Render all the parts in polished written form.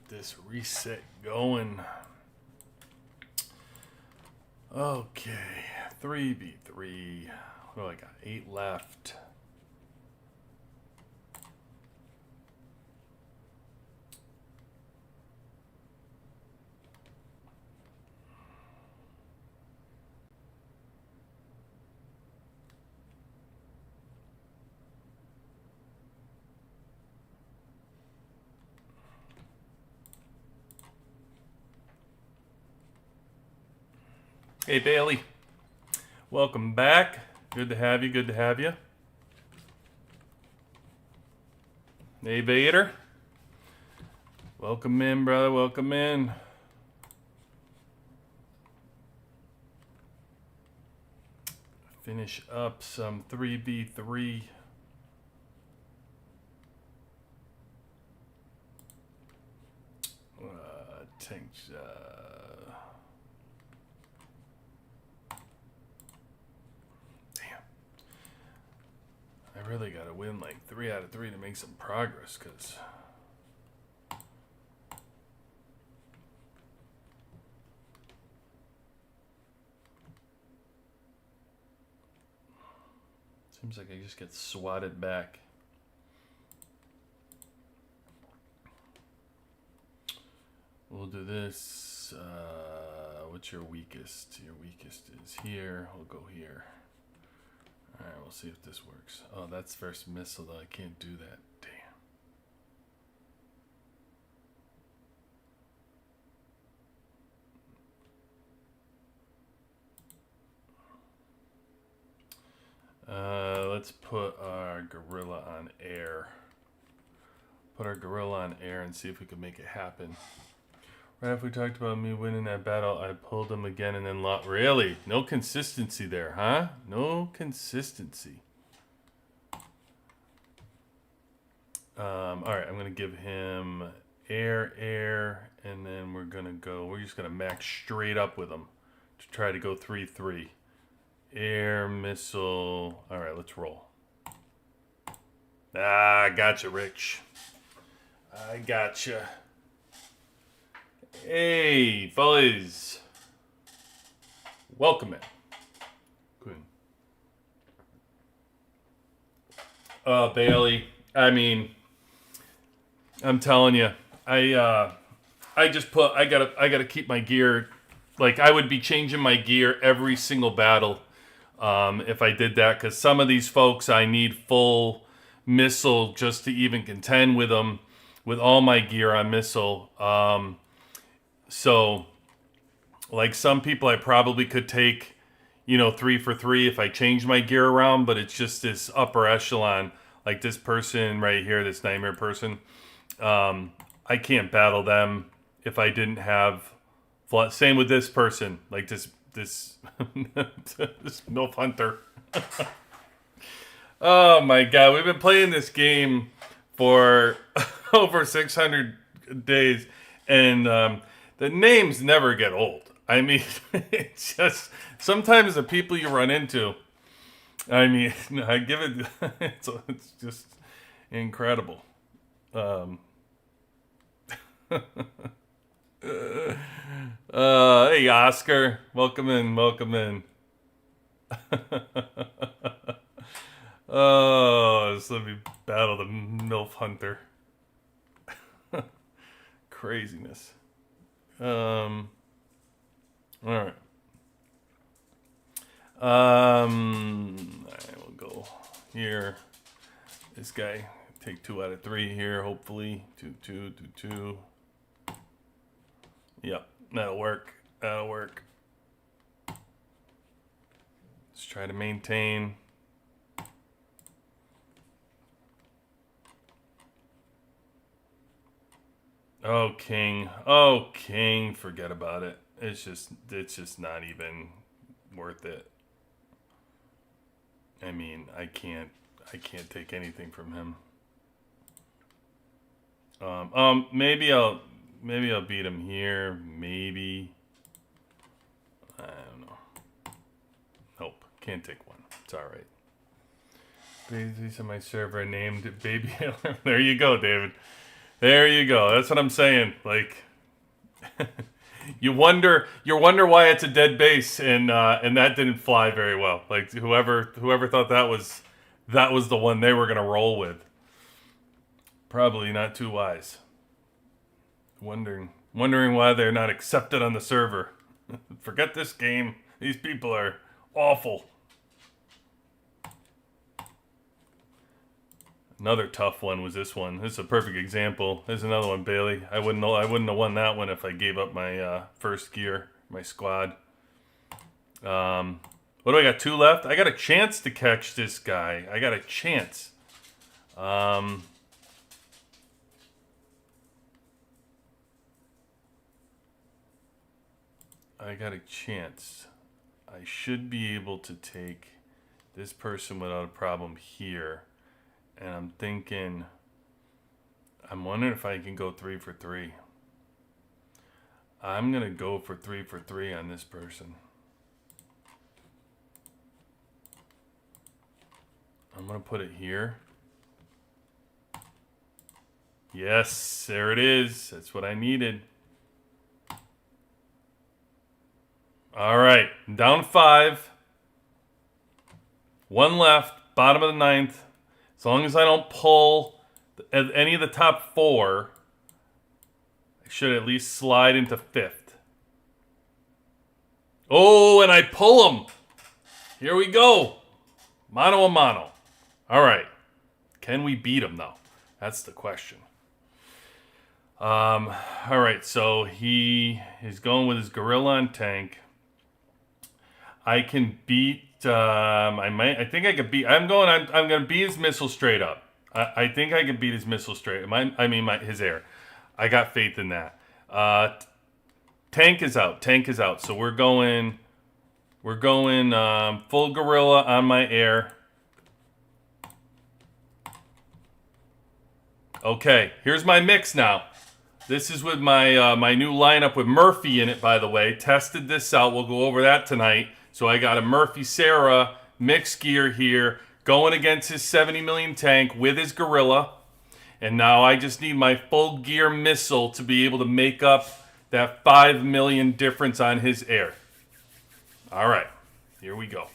this reset going. Okay, 3v3. What do I got? 8 left. Hey Bailey, welcome back. Good to have you. Good to have you. Hey Vader, welcome in, brother. Welcome in. Finish up some 3v3. Tanks. I really got to win like 3 out of 3 to make some progress, because seems like I just get swatted back. We'll do this. What's your weakest? Your weakest is here. We'll go here. All right, we'll see if this works. Oh, that's first missile, though. I can't do that. Damn. Let's put our gorilla on air. Put our gorilla on air and see if we can make it happen. Right after we talked about me winning that battle, I pulled him again and then lost. Really? No consistency there, huh? No consistency. All right, I'm going to give him air, and then we're just going to max straight up with him to try to go 3-3. Air, missile. All right, let's roll. Ah, gotcha, Rich. I gotcha. Hey, fellas. Welcome in. Good. Bailey, I mean, I'm telling you, I gotta keep my gear. Like, I would be changing my gear every single battle if I did that, because some of these folks, I need full missile just to even contend with them with all my gear on missile. So, like, some people I probably could take, 3 for 3 if I change my gear around, but it's just this upper echelon, like this person right here, this nightmare person. I can't battle them if I didn't have. Same with this person, like this this MILF Hunter. Oh my God, we've been playing this game for over 600 days, and the names never get old. I mean, it's just sometimes the people you run into. I mean, I give it. It's just incredible. Hey Oscar, welcome in. Oh, so let me battle the MILF Hunter. Craziness. All right. All right, we'll go here. This guy, take 2 out of 3 here, hopefully. 2. Yep, that'll work. Let's try to maintain. Oh, King. Forget about it. It's just not even worth it. I mean, I can't take anything from him. Maybe I'll beat him here. Maybe. I don't know. Nope, can't take one. It's all right. These on my server named Baby. There you go, David. There you go. That's what I'm saying. Like, you wonder why it's a dead base, and that didn't fly very well. Like whoever thought that was the one they were gonna roll with. Probably not too wise. Wondering why they're not accepted on the server. Forget this game. These people are awful. Another tough one was this one. This is a perfect example. There's another one, Bailey. I wouldn't have won that one if I gave up my first gear, my squad. What do I got? 2 left? I got a chance to catch this guy. I got a chance. I got a chance. I should be able to take this person without a problem here. And I'm wondering if I can go 3 for 3. I'm going to go for 3 for 3 on this person. I'm going to put it here. Yes, there it is. That's what I needed. All right, down 5. 1 left, bottom of the 9th. As long as I don't pull any of the top 4, I should at least slide into 5th. Oh, and I pull him. Here we go. Mano a mano. All right. Can we beat him, though? That's the question. All right, so he is going with his gorilla on tank. I can beat. I think I could beat. I'm going to beat his missile straight up. I think I can beat his missile straight. His air. I got faith in that. Tank is out. So we're going full gorilla on my air. Okay, here's my mix now. This is with my new lineup with Murphy in it, by the way. Tested this out. We'll go over that tonight. So I got a Murphy Sarah mixed gear here going against his 70 million tank with his gorilla. And now I just need my full gear missile to be able to make up that 5 million difference on his air. All right, here we go.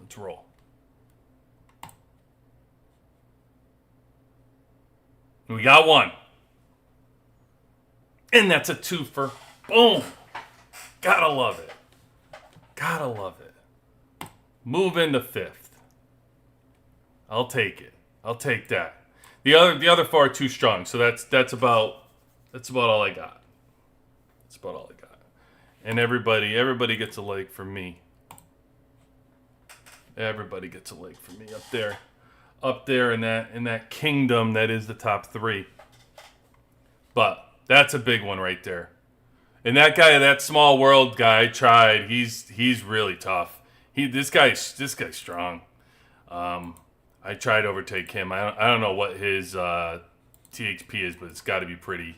Let's roll. We got 1. And that's a 2-fer. Boom. Gotta love it. Gotta love it. Move into 5th. I'll take it. I'll take that. The other 4 are too strong, so that's about all I got. That's about all I got. And everybody gets a leg from me. Everybody gets a leg from me up there in that kingdom that is the top 3. But that's a big one right there. And that guy, that small world guy, tried. He's really tough. This guy's strong. I tried to overtake him. I don't know what his TXP is, but it's got to be pretty.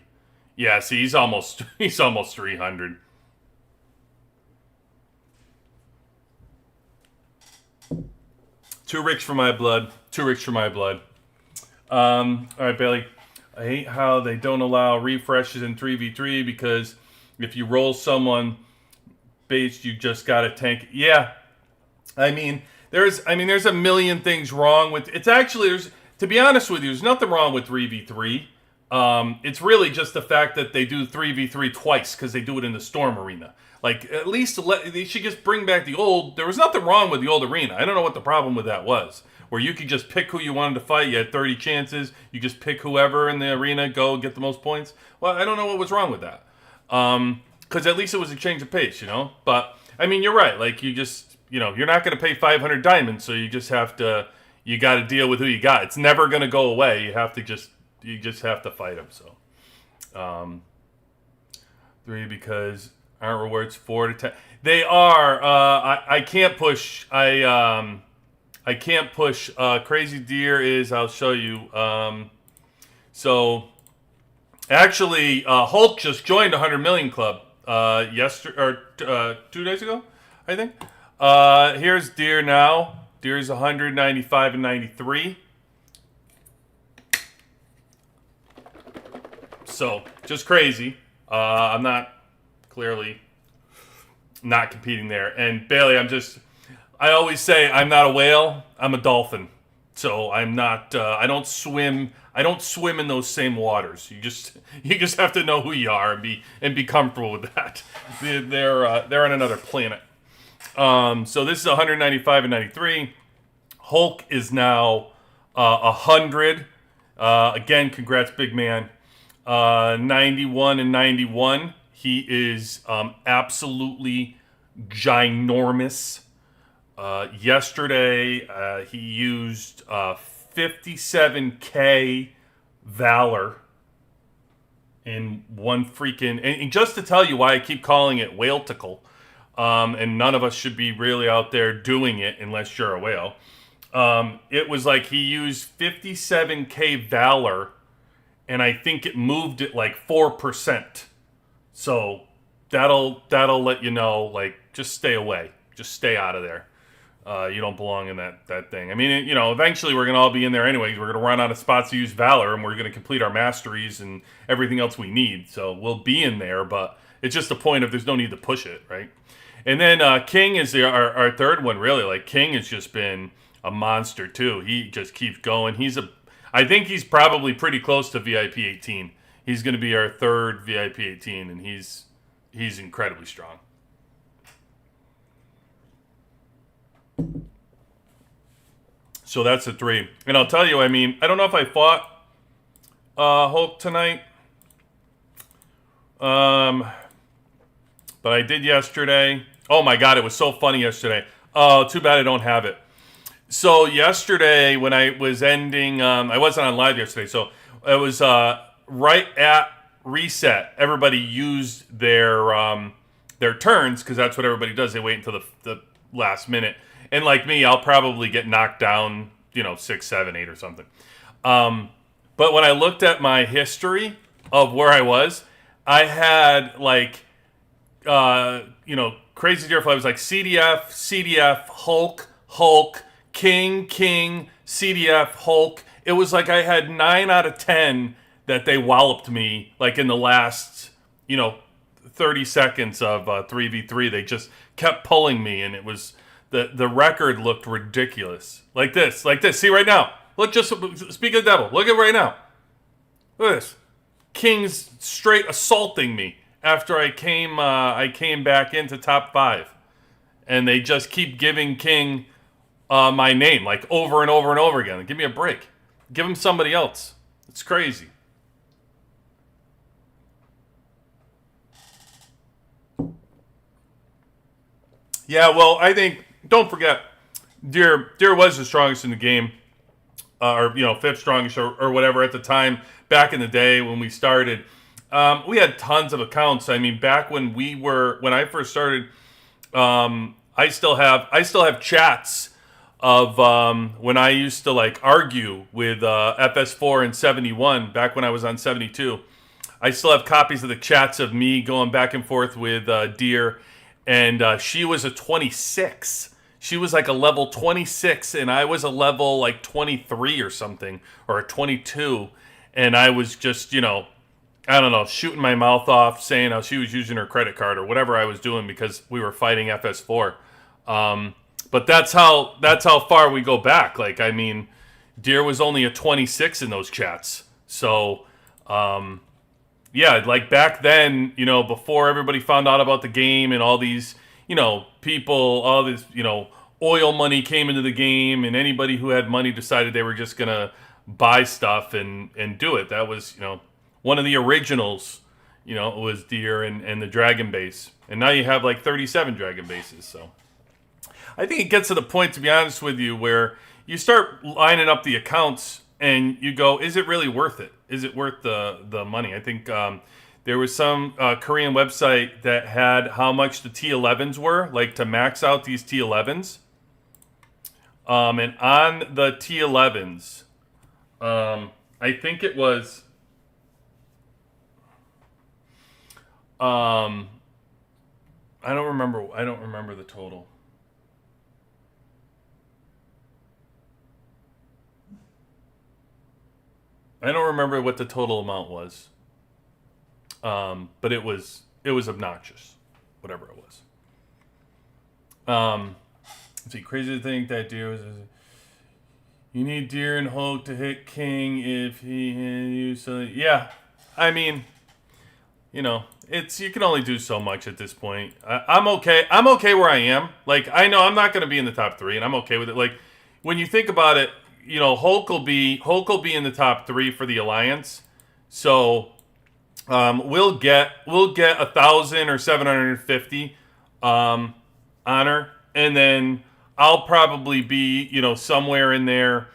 Yeah, see, he's almost 300. Too rich for my blood. All right, Bailey. I hate how they don't allow refreshes in 3v3 because if you roll someone based, you just got to tank. Yeah, I mean, there's a million things wrong with. It's actually, to be honest with you, there's nothing wrong with 3v3. It's really just the fact that they do 3v3 twice because they do it in the Storm Arena. Like, at least they should just bring back the old. There was nothing wrong with the old arena. I don't know what the problem with that was. Where you could just pick who you wanted to fight. You had 30 chances. You just pick whoever in the arena, go get the most points. Well, I don't know what was wrong with that. Because at least it was a change of pace, you know? But, I mean, you're right. Like, you just, you're not going to pay 500 diamonds, so you just have to, you got to deal with who you got. It's never going to go away. You just have to fight them, so. 3 because aren't rewards 4 to 10. They are. I can't push. I can't push. Crazy Deer is. I'll show you. So actually, Hulk just joined 100 Million Club yesterday or 2 days ago, I think. Here's Deer now. Deer's 195 and 93. So just crazy. I'm not clearly not competing there. And Bailey, I always say I'm not a whale. I'm a dolphin. So I'm not. I don't swim. I don't swim in those same waters. You just have to know who you are and be comfortable with that. They're on another planet. So this is 195 and 93. Hulk is now 100. Again, congrats, big man. 91 and 91. He is absolutely ginormous. Yesterday, he used 57K Valor in one freaking... And just to tell you why I keep calling it whale-tickle, and none of us should be really out there doing it unless you're a whale. It was like he used 57K Valor, and I think it moved it like 4%. So that'll let you know, like, just stay away. Just stay out of there. You don't belong in that thing. I mean, eventually we're going to all be in there anyway. We're going to run out of spots to use Valor, and we're going to complete our masteries and everything else we need. So we'll be in there, but it's just a point of there's no need to push it, right? And then King is our third one, really. Like, King has just been a monster, too. He just keeps going. I think he's probably pretty close to VIP 18. He's going to be our third VIP 18, and he's incredibly strong. So that's a 3. And I'll tell you, I mean, I don't know if I fought Hulk tonight. But I did yesterday. Oh my God, it was so funny yesterday. Oh, too bad I don't have it. So yesterday when I was ending, I wasn't on live yesterday, so it was right at reset. Everybody used their turns, because that's what everybody does. They wait until the last minute. And like me, I'll probably get knocked down, 6, 7, 8 or something. But when I looked at my history of where I was, I had like, crazy deer flies, like CDF, Hulk, King, CDF, Hulk. It was like I had 9 out of 10 that they walloped me, like in the last, 30 seconds of 3v3. They just kept pulling me, and it was... The record looked ridiculous. Like this. See right now. Look, just speak of the devil. Look at right now. Look at this. King's straight assaulting me after I came back into top 5. And they just keep giving King my name, like over and over and over again. Give me a break. Give him somebody else. It's crazy. Yeah, well, I think... Don't forget, Deer was the strongest in the game, or 5th strongest, or whatever at the time. Back in the day when we started, we had tons of accounts. I mean, back when I first started, I still have chats of when I used to like argue with FS4 and 71 back when I was on 72. I still have copies of the chats of me going back and forth with Deer, and she was a 26. She was like a level 26, and I was a level like 23 or something, or a 22. And I was just, I don't know, shooting my mouth off, saying how she was using her credit card or whatever I was doing because we were fighting FS4. But that's how far we go back. Like, I mean, Deer was only a 26 in those chats. So, yeah, like back then, before everybody found out about the game and all these, people, all this, oil money came into the game, and anybody who had money decided they were just going to buy stuff and do it. That was, one of the originals, was Deer and the Dragon base. And now you have like 37 Dragon bases. So I think it gets to the point, to be honest with you, where you start lining up the accounts and you go, is it really worth it? Is it worth the money? I think there was some Korean website that had how much the T11's were, like to max out these T11's. And on the T11's, I think it was, I don't remember the total. I don't remember what the total amount was. But it was obnoxious, whatever it was. Let's see, crazy to think that deer was. You need deer and Hulk to hit king if he hit you. So yeah, I mean, you can only do so much at this point. I'm okay. I'm okay where I am. Like, I know I'm not going to be in the top 3, and I'm okay with it. Like, when you think about it, Hulk will be in the top 3 for the alliance. So we'll get 1,000 or 750 honor, and then I'll probably be somewhere in there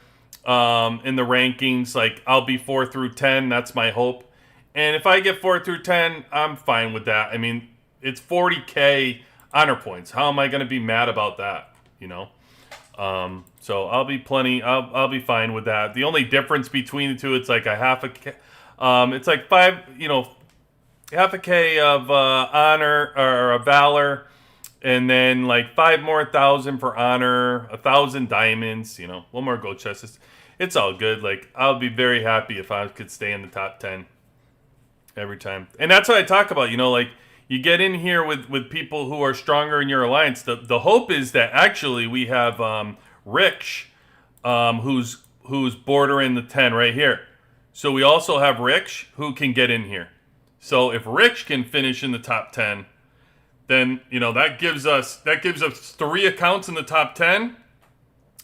in the rankings. Like, I'll be 4 through 10. That's my hope. And if I get 4 through 10, I'm fine with that. I mean, it's 40K honor points. How am I going to be mad about that? So I'll be I'll be fine with that. The only difference between the two, it's like a half a K. It's like half a K of honor or a valor, and then like 5 more thousand for honor, 1,000 diamonds. 1 more gold chest. It's all good. Like, I'll be very happy if I could stay in the top 10 every time. And that's what I talk about. Like, you get in here with people who are stronger in your alliance. The hope is that actually we have Rich, who's bordering the 10 right here. So we also have Rich who can get in here. So if Rich can finish in the top 10, then that gives us 3 accounts in the top 10,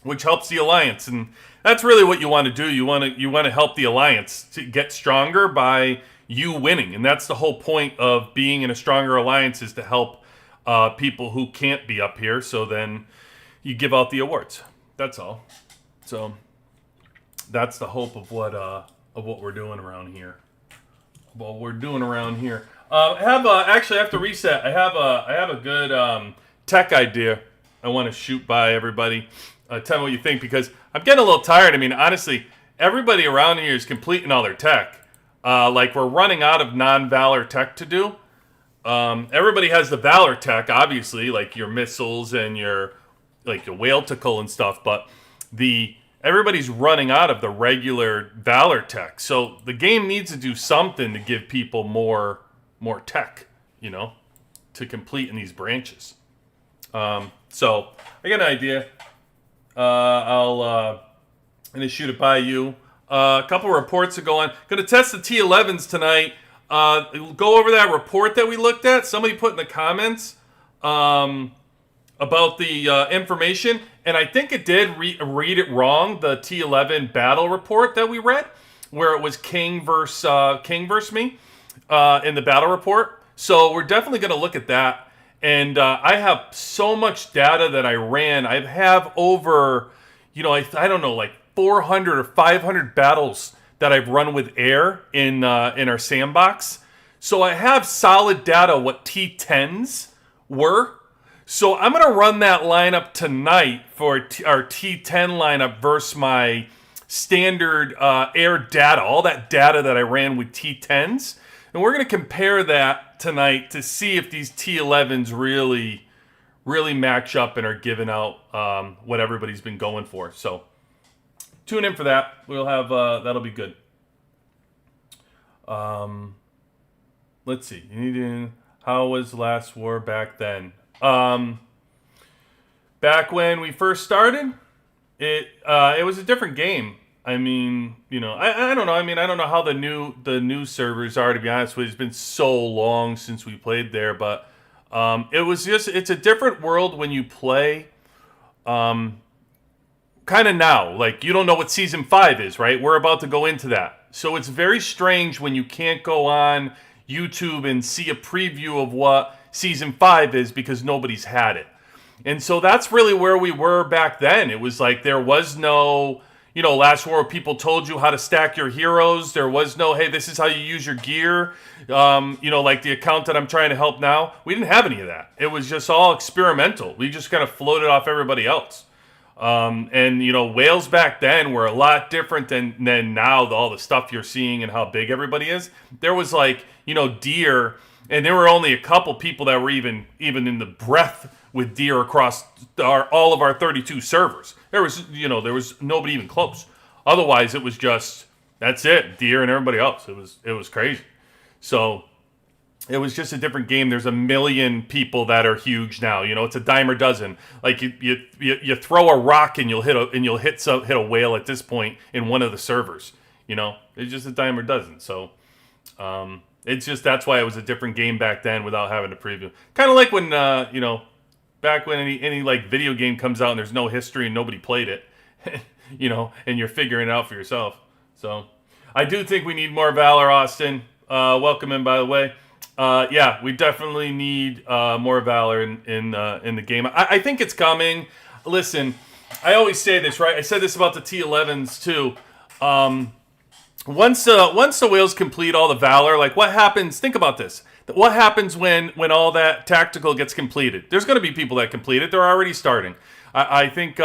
which helps the alliance. And that's really what you want to do. You want to help the alliance to get stronger by you winning. And that's the whole point of being in a stronger alliance, is to help people who can't be up here. So then you give out the awards. That's all. So that's the hope of what we're doing around here. Actually, I have to reset. I have a good tech idea I want to shoot by everybody. Tell me what you think, because I'm getting a little tired. I mean, honestly, everybody around here is completing all their tech. Like, we're running out of non-Valor tech to do. Everybody has the Valor tech, obviously, like your missiles and your whale tickle and stuff, but everybody's running out of the regular Valor tech. So the game needs to do something to give people more tech, to complete in these branches. So I got an idea. I'm going to shoot it by you. A couple reports to go on. Going to test the T11's tonight. Go over that report that we looked at. Somebody put in the comments about the information, and I think it did read it wrong. The T11 battle report that we read, where it was King versus me in the battle report. So we're definitely going to look at that. And I have so much data that I ran. I have over, I don't know, like 400 or 500 battles that I've run with air in our Sandbox. So I have solid data what T11's were. So I'm going to run that lineup tonight for our T11 lineup versus my standard air data, all that data that I ran with T11's. And we're going to compare that tonight to see if these T11's really match up and are giving out what everybody's been going for. So tune in for that. We'll have that'll be good. Let's see. How was last war back then? Back when we first started, it was a different game. I mean, I don't know. I mean, I don't know how the new servers are, to be honest with you. It's been so long since we played there, but it's a different world when you play. Kind of now, like, you don't know what season 5 is, right? We're about to go into that, so it's very strange when you can't go on YouTube and see a preview of what season 5 is because nobody's had it. And so that's really where we were back then. It was like there was no. Last war, people told you how to stack your heroes. There was no, hey, this is how you use your gear. Like the account that I'm trying to help now. We didn't have any of that. It was just all experimental. We just kind of floated off everybody else. Whales back then were a lot different than now, all the stuff you're seeing and how big everybody is. There was deer, and there were only a couple people that were even in the breath with deer across all of our 32 servers. There was nobody even close. Otherwise, it was just, that's it, deer and everybody else. It was crazy. So it was just a different game. There's a million people that are huge now. You know, it's a dime a dozen. Like you throw a rock and you'll hit a whale at this point in one of the servers. You know, it's just a dime a dozen. So it's just that's why it was a different game back then without having to preview. Kind of like when you know, back when any like video game comes out and there's no history and nobody played it. You know, and you're figuring it out for yourself. So I do think we need more Valor, Austin. Welcome in, by the way. Yeah, we definitely need more Valor in the game. I think it's coming. Listen, I always say this, right? I said this about the T11's too. Once the whales complete all the Valor, like what happens? Think about this. What happens when all that tactical gets completed? There's going to be people that complete it. They're already starting. I think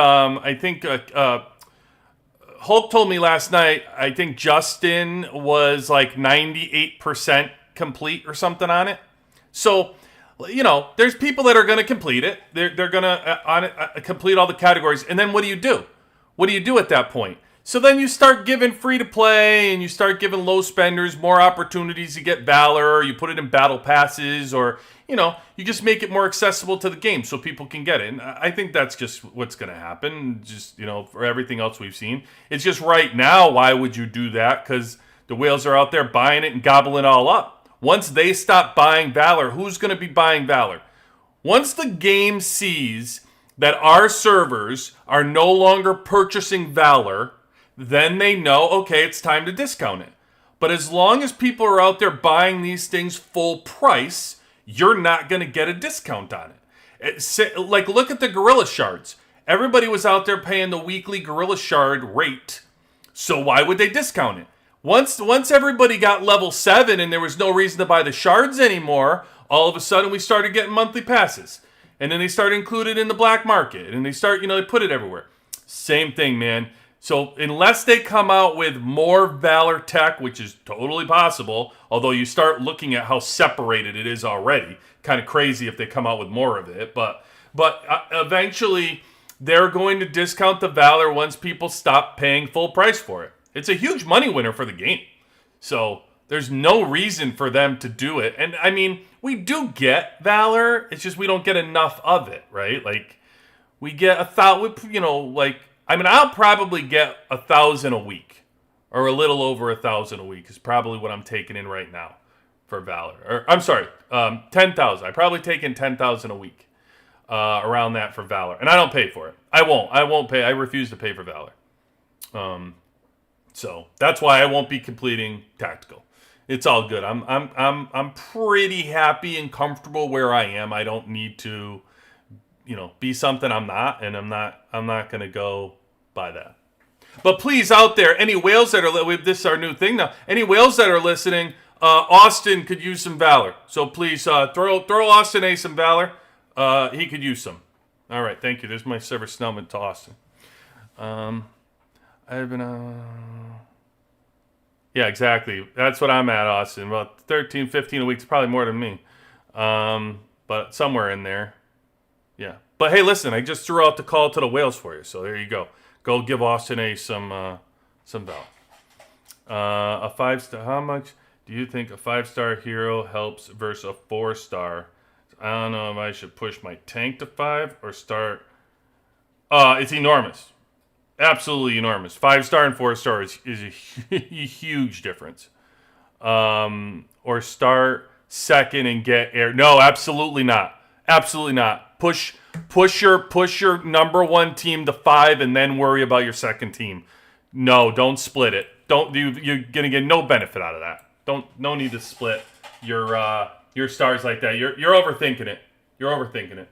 Hulk told me last night. I think Justin was like 98% complete or something on it. So, you know, there's people that are going to complete it. They're going to complete all the categories. And then what do you do? What do you do at that point? So then you start giving free to play and you start giving low spenders more opportunities to get Valor, or you put it in battle passes, or, you know, you just make it more accessible to the game so people can get it. And I think that's just what's going to happen. Just, you know, for everything else we've seen. It's just right now, why would you do that? Because the whales are out there buying it and gobbling it all up. Once they stop buying Valor, who's going to be buying Valor? Once the game sees that our servers are no longer purchasing Valor, then they know, okay, it's time to discount it. But as long as people are out there buying these things full price, you're not going to get a discount on it. Like, look at the Gorilla Shards. Everybody was out there paying the weekly Gorilla Shard rate. So why would they discount it? Once everybody got level 7 and there was no reason to buy the shards anymore, all of a sudden we started getting monthly passes. And then they started included in the black market. And they put it everywhere. Same thing, man. So unless they come out with more Valor tech, which is totally possible, although you start looking at how separated it is already, kind of crazy if they come out with more of it. But eventually they're going to discount the Valor once people stop paying full price for it. It's a huge money winner for the game. So there's no reason for them to do it. And I mean, we do get Valor. It's just we don't get enough of it, right? Like we get I'll probably get 1,000 a week, or a little over 1,000 a week is probably what I'm taking in right now for Valor. Or I'm sorry, 10,000. I probably take in 10,000 a week, around that for Valor, and I don't pay for it. I won't pay. I refuse to pay for Valor. So that's why I won't be completing tactical. It's all good. I'm pretty happy and comfortable where I am. I don't need to, be something I'm not, and I'm not going to go by that. But please, out there, any whales that are this is our new thing now. Any whales that are listening, Austin could use some Valor. So please throw Austin A some Valor. He could use some. All right, thank you. There's my Silver Snellman to Austin. I've been yeah, exactly. That's what I'm at, Austin. About 13, 15 a week is probably more than me. But somewhere in there. Yeah. But hey, listen, I just threw out the call to the whales for you. So there you go. Go give Austin A some Valor. A 5-star. How much do you think a 5-star hero helps versus a 4-star? I don't know if I should push my tank to 5 or start. It's enormous. Absolutely enormous. 5-star and 4-star is a huge difference. Or start second and get air. No, absolutely not. Absolutely not. Push your number 1 team to 5 and then worry about your second team. No, don't split it. You're gonna get no benefit out of that. No need to split your stars like that. You're overthinking it. You're overthinking it.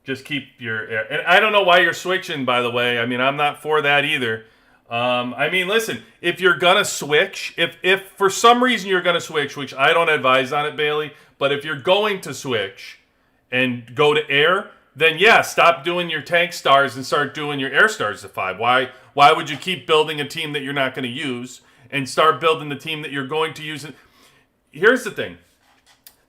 Just keep your air. And I don't know why you're switching, by the way. I mean, I'm not for that either. Listen, if you're going to switch, if for some reason you're going to switch, which I don't advise on it, Bailey, but if you're going to switch and go to air, then yeah, stop doing your tank stars and start doing your air stars to 5. Why would you keep building a team that you're not going to use and start building the team that you're going to use? Here's the thing.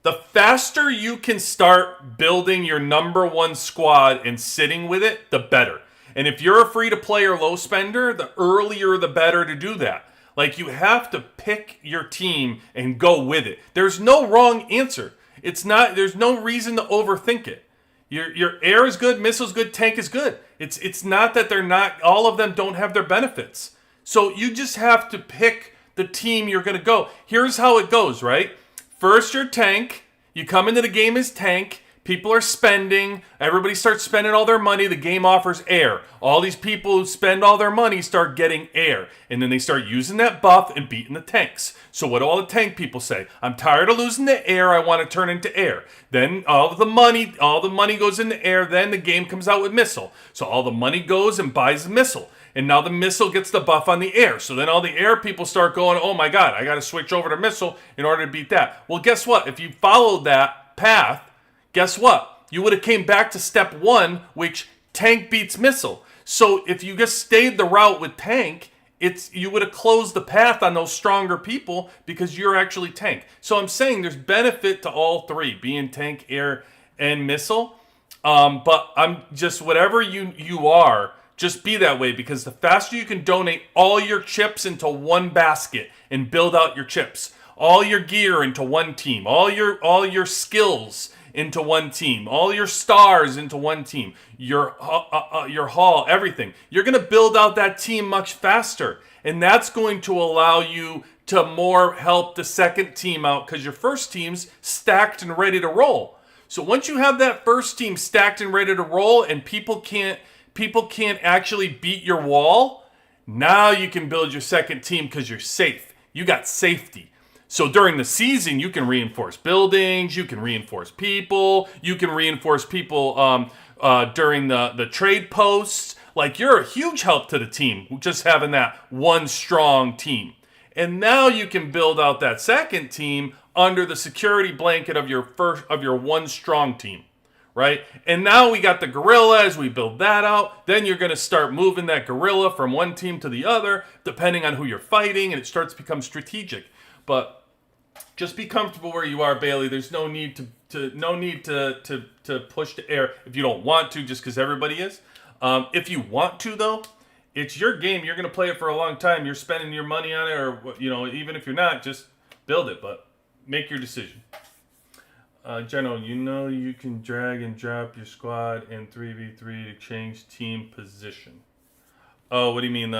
The faster you can start building your number 1 squad and sitting with it, the better. And if you're a free-to-play or low spender, the earlier the better to do that. Like, you have to pick your team and go with it. There's no wrong answer. There's no reason to overthink it. Your air is good, missile's good, tank is good. It's not that they're not, all of them don't have their benefits. So you just have to pick the team you're going to go. Here's how it goes, right? First, your tank. You come into the game as tank. People are spending. Everybody starts spending all their money. The game offers air. All these people who spend all their money start getting air. And then they start using that buff and beating the tanks. So what do all the tank people say? I'm tired of losing the air. I want to turn into air. Then all the money goes into air. Then the game comes out with missile. So all the money goes and buys the missile. And now the missile gets the buff on the air. So then all the air people start going, oh my God, I got to switch over to missile in order to beat that. Well, guess what? If you followed that path, guess what? You would have came back to step 1, which tank beats missile. So if you just stayed the route with tank, you would have closed the path on those stronger people because you're actually tank. So I'm saying there's benefit to all three, being tank, air, and missile. But I'm just, whatever you are, just be that way, because the faster you can donate all your chips into one basket and build out your chips, all your gear into one team, all your skills into one team, all your stars into one team, your haul, everything. You're going to build out that team much faster, and that's going to allow you to more help the second team out because your first team's stacked and ready to roll. So once you have that first team stacked and ready to roll, and people can't actually beat your wall, now you can build your second team because you're safe. You got safety. So during the season, you can reinforce buildings, you can reinforce people, you can reinforce people during the trade posts. Like, you're a huge help to the team just having that one strong team. And now you can build out that second team under the security blanket of your one strong team, right? And now we got the gorilla. As we build that out, then you're going to start moving that gorilla from one team to the other, depending on who you're fighting, and it starts to become strategic. But just be comfortable where you are, Bailey. There's no need to push the air if you don't want to, just because everybody is. If you want to, though, it's your game. You're going to play it for a long time. You're spending your money on it, or even if you're not, just build it. But make your decision. General, you can drag and drop your squad in 3v3 to change team position. Oh, what do you mean?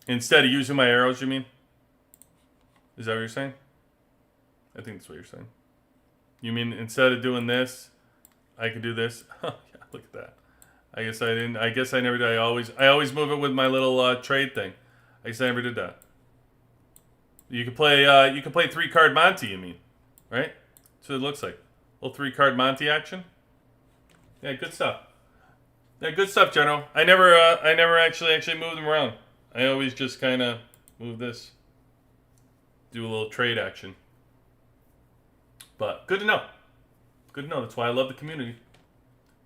Instead of using my arrows, you mean? Is that what you're saying? I think that's what you're saying. You mean instead of doing this, I could do this? Oh, yeah, look at that. I guess I didn't. I guess I never did. I always move it with my little trade thing. I guess I never did that. You can play 3-card Monty, you mean? Right? That's what it looks like. A little 3-card Monty action. Yeah, good stuff. Yeah, good stuff, General. I never actually move them around. I always just kind of move this. Do a little trade action. But good to know. Good to know. That's why I love the community.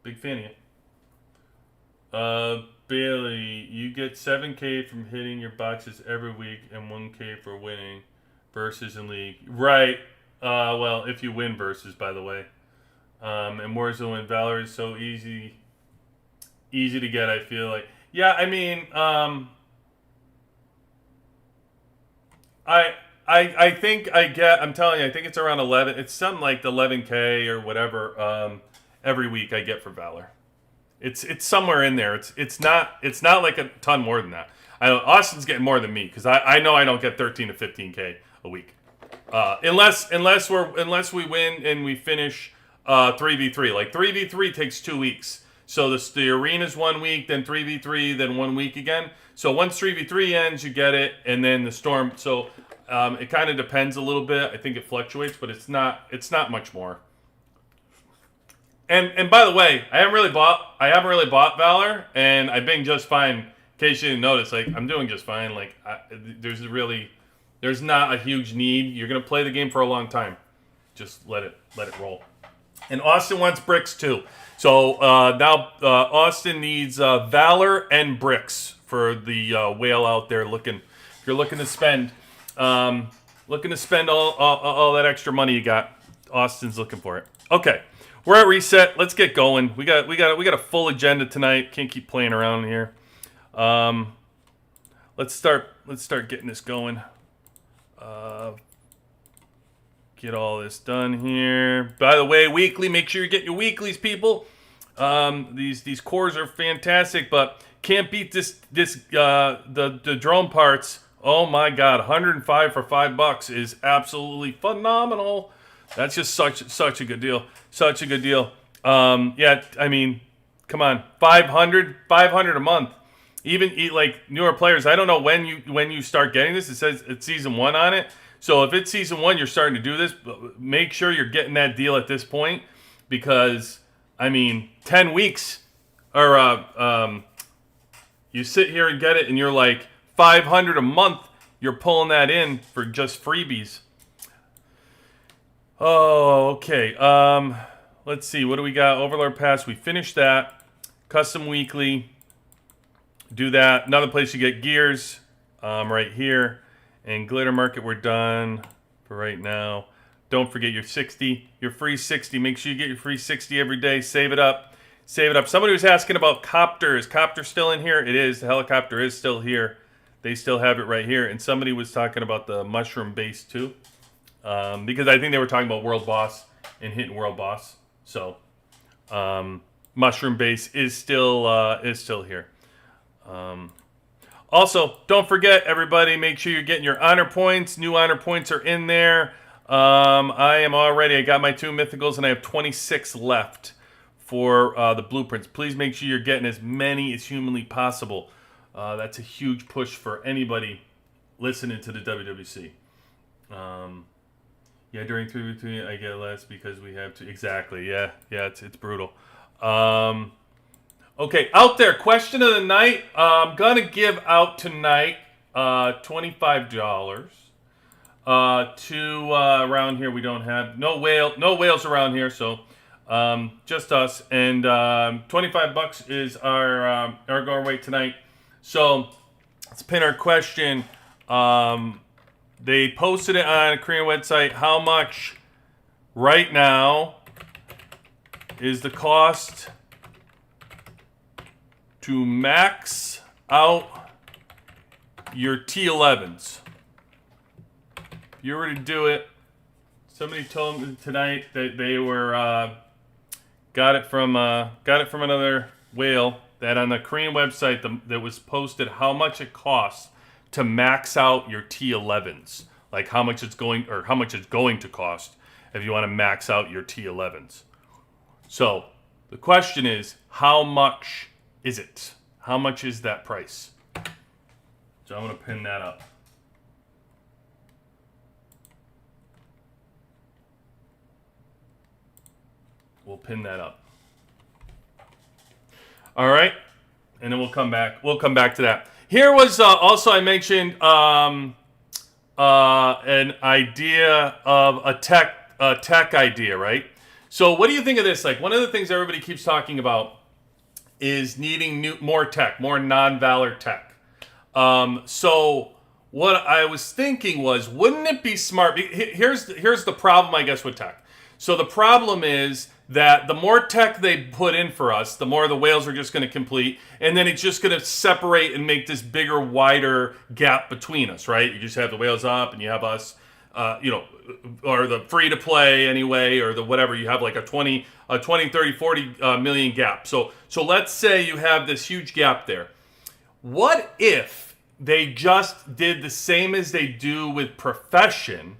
Big fan of you. Bailey, you get 7K from hitting your boxes every week and 1K for winning versus in league. Right. Well, if you win versus, by the way. And Warzone and Valor is so easy to get, I feel like. Yeah, I mean, I think I'm telling you, I think it's around 11. It's something like 11K or whatever every week I get for Valor. It's somewhere in there. It's not like a ton more than that. I know Austin's getting more than me because I know I don't get 13 to 15K a week. Unless we win and we finish 3v3. Like 3v3 takes 2 weeks. So the arena's 1 week, then 3v3, then 1 week again. So once 3v3 ends, you get it, and then the storm. So it kind of depends a little bit. I think it fluctuates, but it's not much more. And by the way, I haven't really bought Valor, and I've been just fine. In case you didn't notice, like I'm doing just fine. Like there's not a huge need. You're gonna play the game for a long time. Just let it roll. And Austin wants bricks too. So now Austin needs Valor and bricks for the whale out there looking. If you're looking to spend all that extra money you got, Austin's looking for it. Okay, we're at reset. Let's get going. We got a full agenda tonight. Can't keep playing around here. let's start getting this going. Get all this done here. By the way, weekly, make sure you get your weeklies, people. These cores are fantastic, but can't beat the drone parts. Oh my God, 105 for $5 is absolutely phenomenal. That's just such a good deal. Such a good deal. Yeah, I mean, come on, 500 a month. Even like newer players, I don't know when you start getting this. It says it's season 1 on it. So if it's season 1, you're starting to do this. Make sure you're getting that deal at this point, because I mean, 10 weeks, or you sit here and get it, and you're like 500 a month. You're pulling that in for just freebies. Oh, okay. Let's see. What do we got? Overlord Pass. We finished that. Custom Weekly. Do that. Another place you get gears. Right here. And Glitter Market, we're done for right now. Don't forget your 60, your free 60. Make sure you get your free 60 every day. Save it up. Save it up. Somebody was asking about Copter. Is Copter still in here? It is. The helicopter is still here. They still have it right here. And somebody was talking about the Mushroom Base too. Because I think they were talking about World Boss and hitting World Boss. So Mushroom Base is still here. Also, don't forget, everybody, make sure you're getting your honor points. New honor points are in there. I got my 2 mythicals, and I have 26 left for the blueprints. Please make sure you're getting as many as humanly possible. That's a huge push for anybody listening to the WWC. Yeah, during 3v3, I get less because we have to. Exactly, yeah, it's brutal. Okay, out there, question of the night. I'm going to give out tonight $25 to around here. We don't have no whales around here, so just us. And $25 is our going rate tonight. So let's pin our question. They posted it on a Korean website. How much right now is the cost to max out your T11's? If you were to do it, somebody told me tonight that they were got it from another whale, that on the Korean website that was posted how much it costs to max out your T11's, like how much it's going to cost if you want to max out your T11's. So the question is, how much is it? How much is that price? So I'm going to pin that up. We'll pin that up. All right, and then we'll come back. We'll come back to that. Here was also, I mentioned an idea of a tech idea, right? So what do you think of this? Like, one of the things everybody keeps talking about is needing more tech, more non-Valor tech. So what I was thinking was, wouldn't it be smart? Here's the problem, I guess, with tech. So the problem is that the more tech they put in for us, the more the whales are just going to complete, and then it's just going to separate and make this bigger, wider gap between us, right? You just have the whales up, and you have us, or the free to play anyway, or the whatever. You have like a 20, 30, 40 million gap. So let's say you have this huge gap there. What if they just did the same as they do with Profession,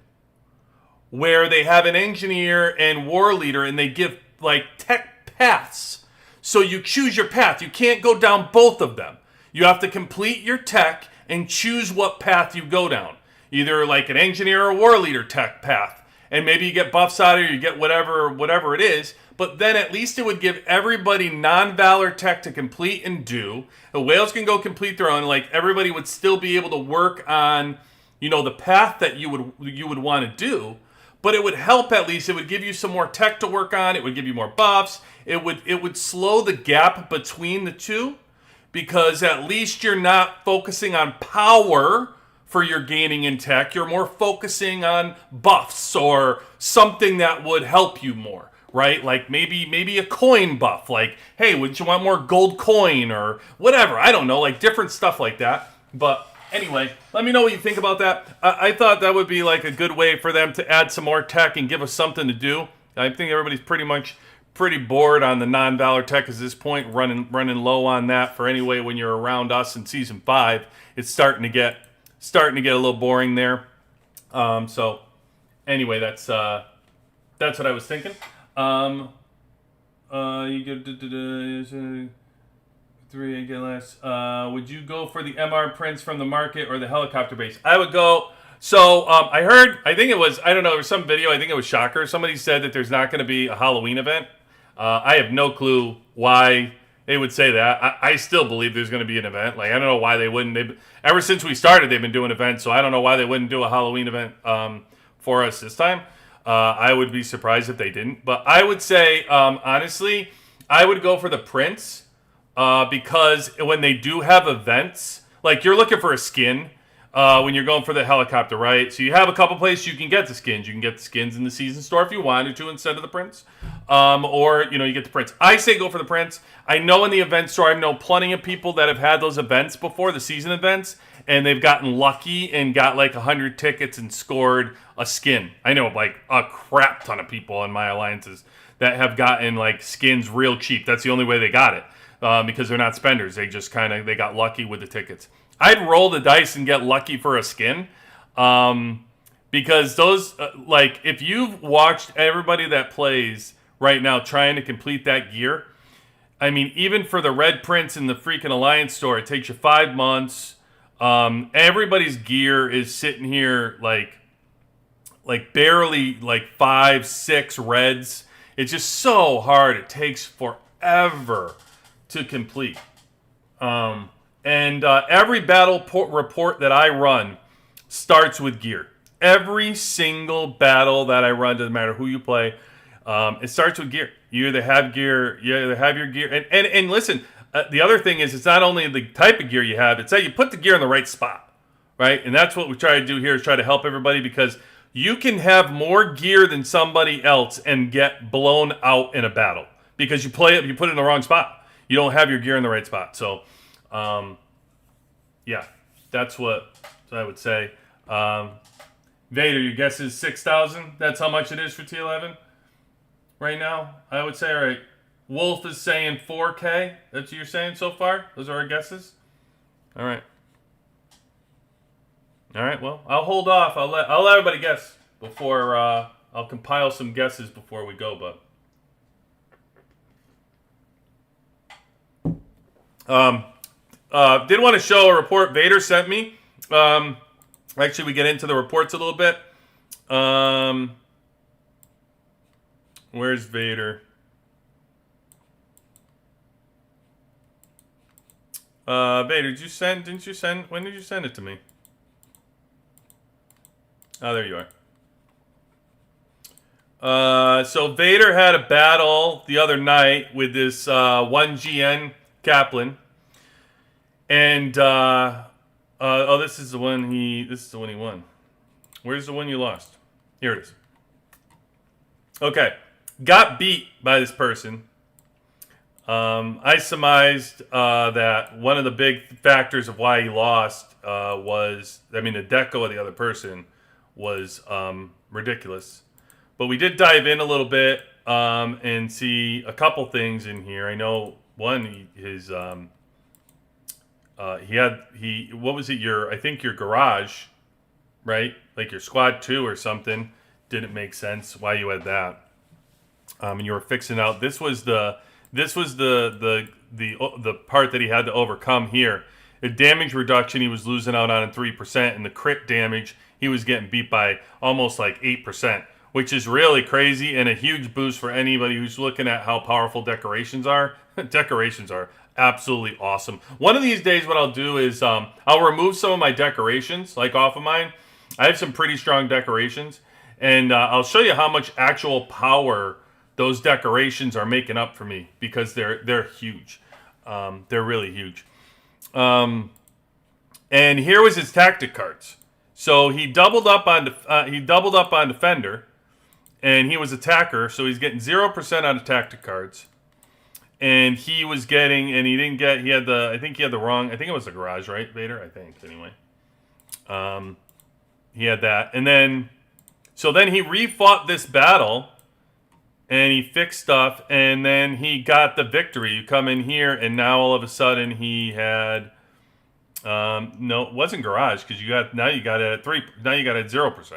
where they have an engineer and war leader, and they give like tech paths. So you choose your path. You can't go down both of them. You have to complete your tech and choose what path you go down. Either like an engineer or war leader tech path. And maybe you get buffs out of it, or you get whatever it is. But then at least it would give everybody non-Valor tech to complete and do. The whales can go complete their own. Like, everybody would still be able to work on, the path that you would want to do. But it would help, at least. It would give you some more tech to work on. It would give you more buffs. It would slow the gap between the two, because at least you're not focusing on power for your gaining in tech. You're more focusing on buffs or something that would help you more, right? Like maybe a coin buff. Like, hey, would you want more gold coin or whatever? I don't know, like different stuff like that. But Anyway, let me know what you think about that. I thought that would be like a good way for them to add some more tech and give us something to do. I think everybody's pretty bored on the non-Valor tech at this point, running low on that for anyway. When you're around us in season 5, it's starting to get a little boring there. So anyway, that's what I was thinking. You get 3 again last. Would you go for the MR prints from the market or the helicopter base? I would go. So I heard, I think it was, I don't know, there was some video, I think it was Shocker. Somebody said that there's not going to be a Halloween event. I have no clue why they would say that. I still believe there's going to be an event. Like, I don't know why they wouldn't. Ever since we started, they've been doing events, so I don't know why they wouldn't do a Halloween event for us this time. I would be surprised if they didn't. But I would say, honestly, I would go for the prints. Because when they do have events, like you're looking for a skin when you're going for the helicopter, right? So you have a couple places you can get the skins. You can get the skins in the season store if you wanted to instead of the prints. Or, you get the prints. I say go for the prints. I know in the event store, I know plenty of people that have had those events before, the season events, and they've gotten lucky and got like 100 tickets and scored a skin. I know like a crap ton of people in my alliances that have gotten like skins real cheap. That's the only way they got it. Because they're not spenders. They just they got lucky with the tickets. I'd roll the dice and get lucky for a skin. Because those, if you've watched everybody that plays right now trying to complete that gear, I mean, even for the red prints in the freaking Alliance store, it takes you 5 months. Everybody's gear is sitting here like barely 5, 6 reds. It's just so hard. It takes forever to complete. Every battle report that I run starts with gear. Every single battle that I run, doesn't matter who you play, it starts with gear. You either have gear, you either have your gear. And listen, the other thing is it's not only the type of gear you have, it's that you put the gear in the right spot, right? And that's what we try to do here is try to help everybody because you can have more gear than somebody else and get blown out in a battle because you put it in the wrong spot. You don't have your gear in the right spot. So, yeah, that's what I would say. Vader, your guess is 6,000? That's how much it is for T11 right now? I would say, all right. Wolf is saying 4K. That's what you're saying so far? Those are our guesses? All right. All right, well, I'll hold off. I'll let everybody guess before I'll compile some guesses before we go, but did want to show a report Vader sent me. Actually, we get into the reports a little bit. Where's Vader? Vader, didn't you send, when did you send it to me? Oh, there you are. So Vader had a battle the other night with this 1GN Kaplan. And this is the one he won. Where's the one you lost? Here it is. Okay. Got beat by this person. I surmised that one of the big factors of why he lost was, the deco of the other person was ridiculous. But we did dive in a little bit and see a couple things in here. I know one, what was it? I think your garage, right? Like your squad 2 or something didn't make sense why you had that. And you were fixing out. This was the part that he had to overcome here. The damage reduction he was losing out on 3%, and the crit damage he was getting beat by almost like 8%, which is really crazy and a huge boost for anybody who's looking at how powerful decorations are. Decorations are absolutely awesome. One of these days what I'll do is I'll remove some of my decorations, like off of mine. I have some pretty strong decorations, and I'll show you how much actual power those decorations are making up for me because they're huge. They're really huge. And here was his tactic cards. So he doubled up on defender, and he was attacker. So he's getting 0% on the tactic cards. And he was getting, and he didn't get. He had the. I think he had the wrong. I think it was the garage, right, Vader? I think anyway. He had that, and then so then he refought this battle, and he fixed stuff, and then he got the victory. You come in here, and now all of a sudden he had no, it wasn't garage because you got it at 3. Now you got it at 0%.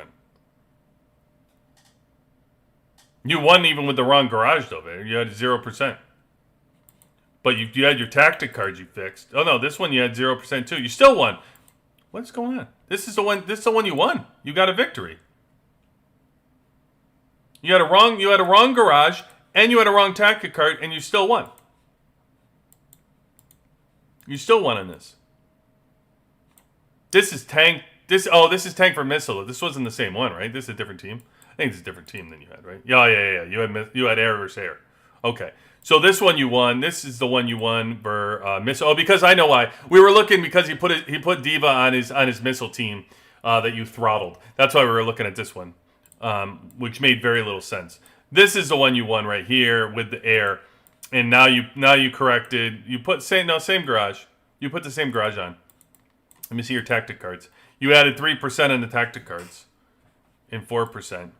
You won even with the wrong garage though, man. You had 0%. But you had your tactic cards you fixed. Oh no, this one you had 0% too. You still won. What's going on? This is the one you won. You got a victory. You had a wrong garage, and you had a wrong tactic card, and you still won. You still won in this. This is tank. This is tank for missile. This wasn't the same one, right? This is a different team. I think it's a different team than you had, right? Yeah. You had air versus air. Okay. So this one you won. This is the one you won for missile. Oh, because I know why. We were looking because he put Diva on his missile team that you throttled. That's why we were looking at this one, which made very little sense. This is the one you won right here with the air, and now you corrected. You put same garage. You put the same garage on. Let me see your tactic cards. You added 3% in the tactic cards, and 4%.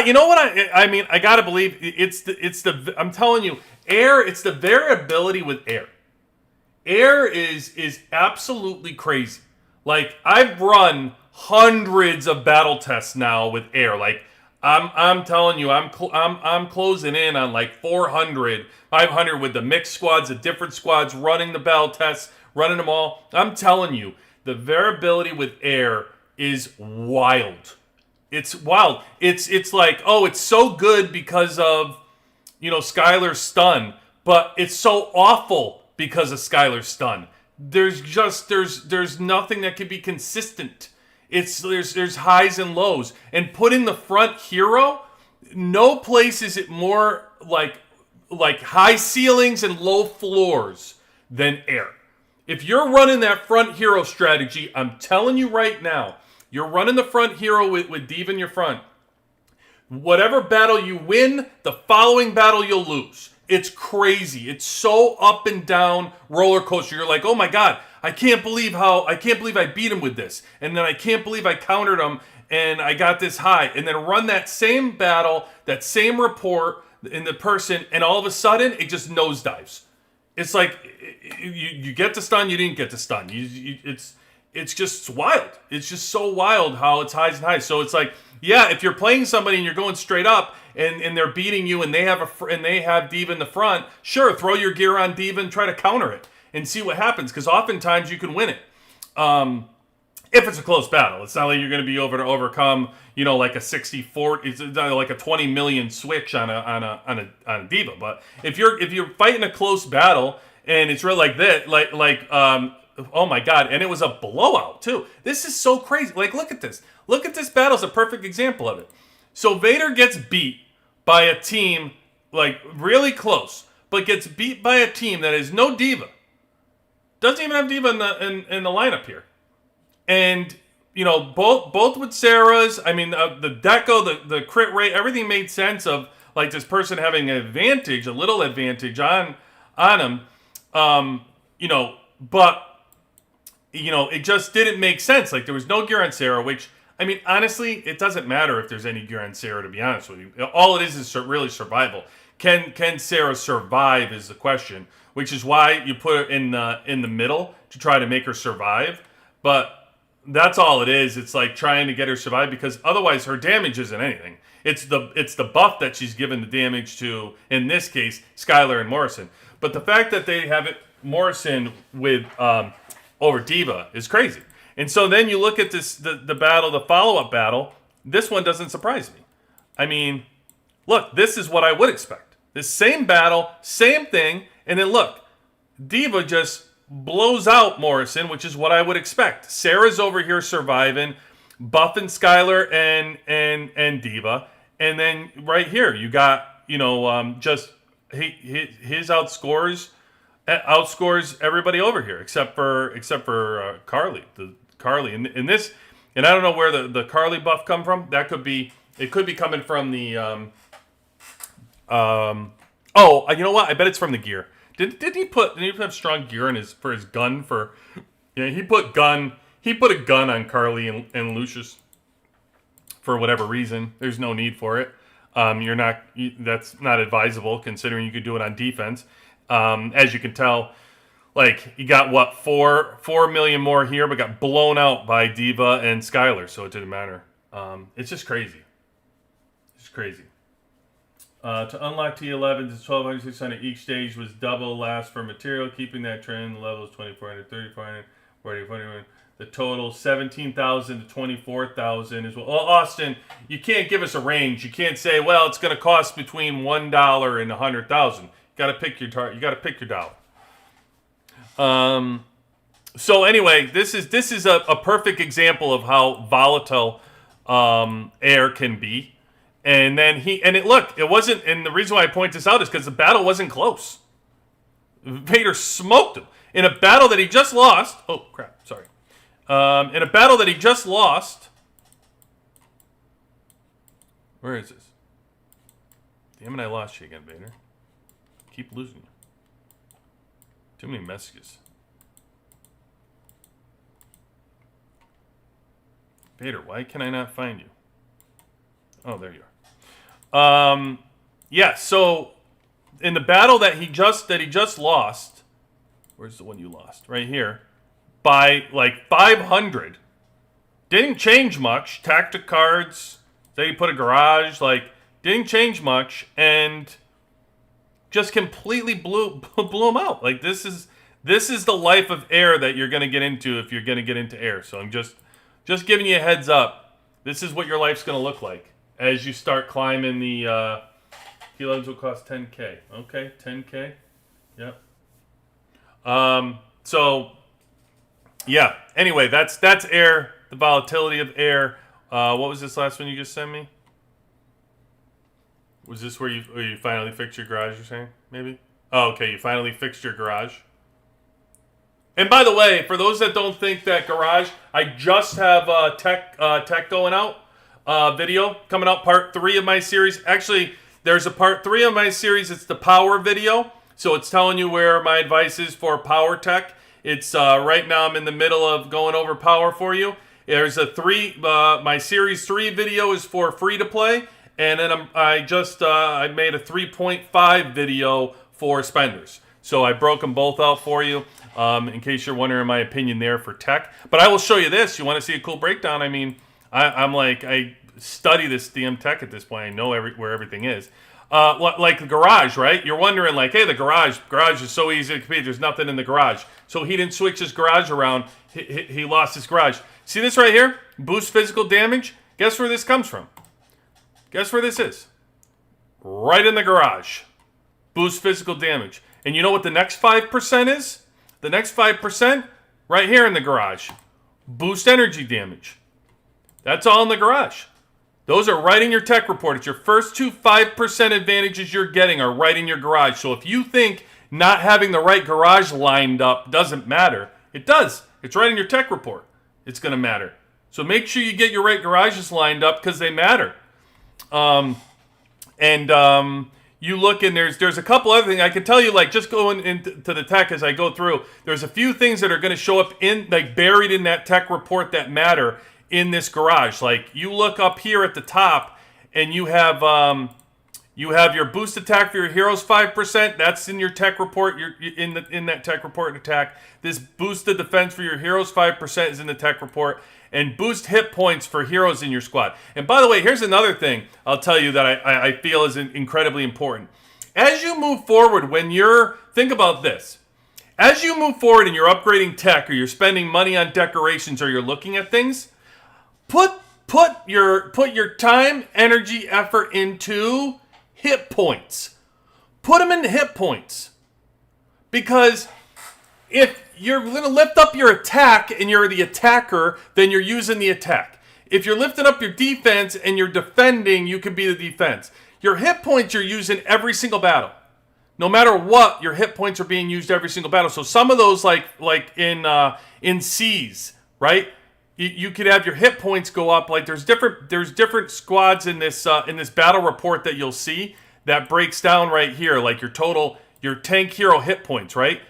You know what I mean? I gotta believe it's the I'm telling you, air. It's the variability with air. Air is absolutely crazy. Like I've run hundreds of battle tests now with air. Like I'm telling you, I'm closing in on like 400, 500 with the mixed squads, the different squads, running the battle tests, running them all. I'm telling you, the variability with air is wild. It's wild. It's like, oh, it's so good because of, Skylar's stun, but it's so awful because of Skylar's stun. There's nothing that can be consistent. There's highs and lows. And putting the front hero, no place is it more like high ceilings and low floors than air. If you're running that front hero strategy, I'm telling you right now, you're running the front hero with Diva in your front. Whatever battle you win, the following battle you'll lose. It's crazy. It's so up and down roller coaster. You're like, oh my God, I can't believe I beat him with this. And then I can't believe I countered him and I got this high. And then run that same battle, that same report in the person, and all of a sudden it just nosedives. It's like you get the stun, you didn't get the stun. It's just wild. It's just so wild how it's highs and highs. So it's like, yeah, if you're playing somebody and you're going straight up and they're beating you and they have Diva in the front, sure, throw your gear on Diva and try to counter it and see what happens, because oftentimes you can win it. If it's a close battle. It's not like you're going to be able to overcome, like a 64, it's like a 20 million switch on a Diva. But if you're fighting a close battle and it's really like that, oh my God, and it was a blowout too. This is so crazy. Like, look at this. Look at this battle. It's a perfect example of it. So Vader gets beat by a team like really close, but gets beat by a team that is no Diva. Doesn't even have Diva in the lineup here. And both with Sarah's, I mean, the deco, the crit rate, everything made sense of like this person having an advantage, a little advantage on him. But it just didn't make sense. Like there was no gear on Sarah, which, I mean, honestly, it doesn't matter if there's any gear on Sarah, to be honest with you. All it is really survival. Can Sarah survive is the question, which is why you put her in the middle to try to make her survive. But that's all it is. It's like trying to get her survive, because otherwise her damage isn't anything. It's the buff that she's given the damage to, in this case, Skylar and Morrison. But the fact that they have it Morrison with over Diva is crazy. And so then you look at this the battle, the follow-up battle. This one doesn't surprise me. I mean, look, this is what I would expect. This same battle, same thing, and then look, Diva just blows out Morrison, which is what I would expect. Sarah's over here surviving, buffing Skylar and Diva, and then right here you got just his outscores everybody over here except for Carly. Carly in this, and I don't know where the Carly buff come from. It could be coming from the you know what? I bet it's from the gear. Did he have strong gear in for his gun for Yeah, he put a gun on Carly and Lucius for whatever reason. There's no need for it. That's not advisable considering you could do it on defense. As you can tell, like you got what 4 million more here, but got blown out by Diva and Skylar, so it didn't matter. It's just crazy. It's crazy. To unlock T11's, it's 1200, each stage was double last for material, keeping that trend. The level is 2400, 3400, 4400. The total 17,000 to 24,000 is well. Austin, you can't give us a range. You can't say, well, it's going to cost between $1 and 100,000. You got to pick your target. You got to pick your dollar. So anyway, this is a perfect example of how volatile air can be. And then it wasn't, and the reason why I point this out is because the battle wasn't close. Vader smoked him in a battle that he just lost. Oh crap, sorry. In a battle that he just lost. Where is this? Damn it, I lost you again, Vader. Keep losing you. Too many messages. Vader, why can I not find you? Oh, there you are. Yeah, so in the battle that he just lost, where's the one you lost? Right here. By like 500. Didn't change much. Tactic cards. Say he put a garage, like didn't change much and just completely blew him out. Like this is the life of air that you're going to get into if you're going to get into air. So I'm just giving you a heads up. This is what your life's going to look like as you start climbing the T11's will cost 10K. Okay, 10K. Yep. So yeah. Anyway, that's air, the volatility of air. What was this last one you just sent me? Was this where you finally fixed your garage, you're saying? Maybe? Oh, okay, you finally fixed your garage. And by the way, for those that don't think that garage, I just have tech going out video coming out, part 3 of my series. Actually, there's a part 3 of my series. It's the power video. So it's telling you where my advice is for power tech. It's right now I'm in the middle of going over power for you. There's my series 3 video is for free to play. And then I made a 3.5 video for spenders. So I broke them both out for you, in case you're wondering my opinion there for tech. But I will show you this. You want to see a cool breakdown? I mean, I study this DM tech at this point. I know where everything is. Like the garage, right? You're wondering, like, hey, the garage is so easy to compete. There's nothing in the garage. So he didn't switch his garage around. He lost his garage. See this right here? Boost physical damage. Guess where this comes from? Guess where this is? Right in the garage. Boost physical damage. And you know what the next 5% is? The next 5%, right here in the garage. Boost energy damage. That's all in the garage. Those are right in your tech report. It's your first 5% advantages you're getting are right in your garage. So if you think not having the right garage lined up doesn't matter, it does. It's right in your tech report. It's going to matter. So make sure you get your right garages lined up because they matter. You look and there's a couple other things I can tell you, like just going into the tech as I go through. There's a few things that are going to show up in like buried in that tech report that matter in this garage. Like you look up here at the top and you have your boost attack for your heroes 5%. That's in your tech report. You're in that tech report attack. This boosted defense for your heroes 5% is in the tech report. And boost hit points for heroes in your squad. And by the way, here's another thing I'll tell you that I feel is incredibly important. As you move forward, think about this. As you move forward and you're upgrading tech or you're spending money on decorations or you're looking at things, put your time, energy, effort into hit points. Put them into hit points. Because if you're going to lift up your attack and you're the attacker, then you're using the attack. If you're lifting up your defense and you're defending, you can be the defense. Your hit points you're using every single battle. No matter what, your hit points are being used every single battle. So some of those, like in C's, right? You could have your hit points go up. Like there's different squads in this battle report that you'll see that breaks down right here, like your tank hero hit points, right?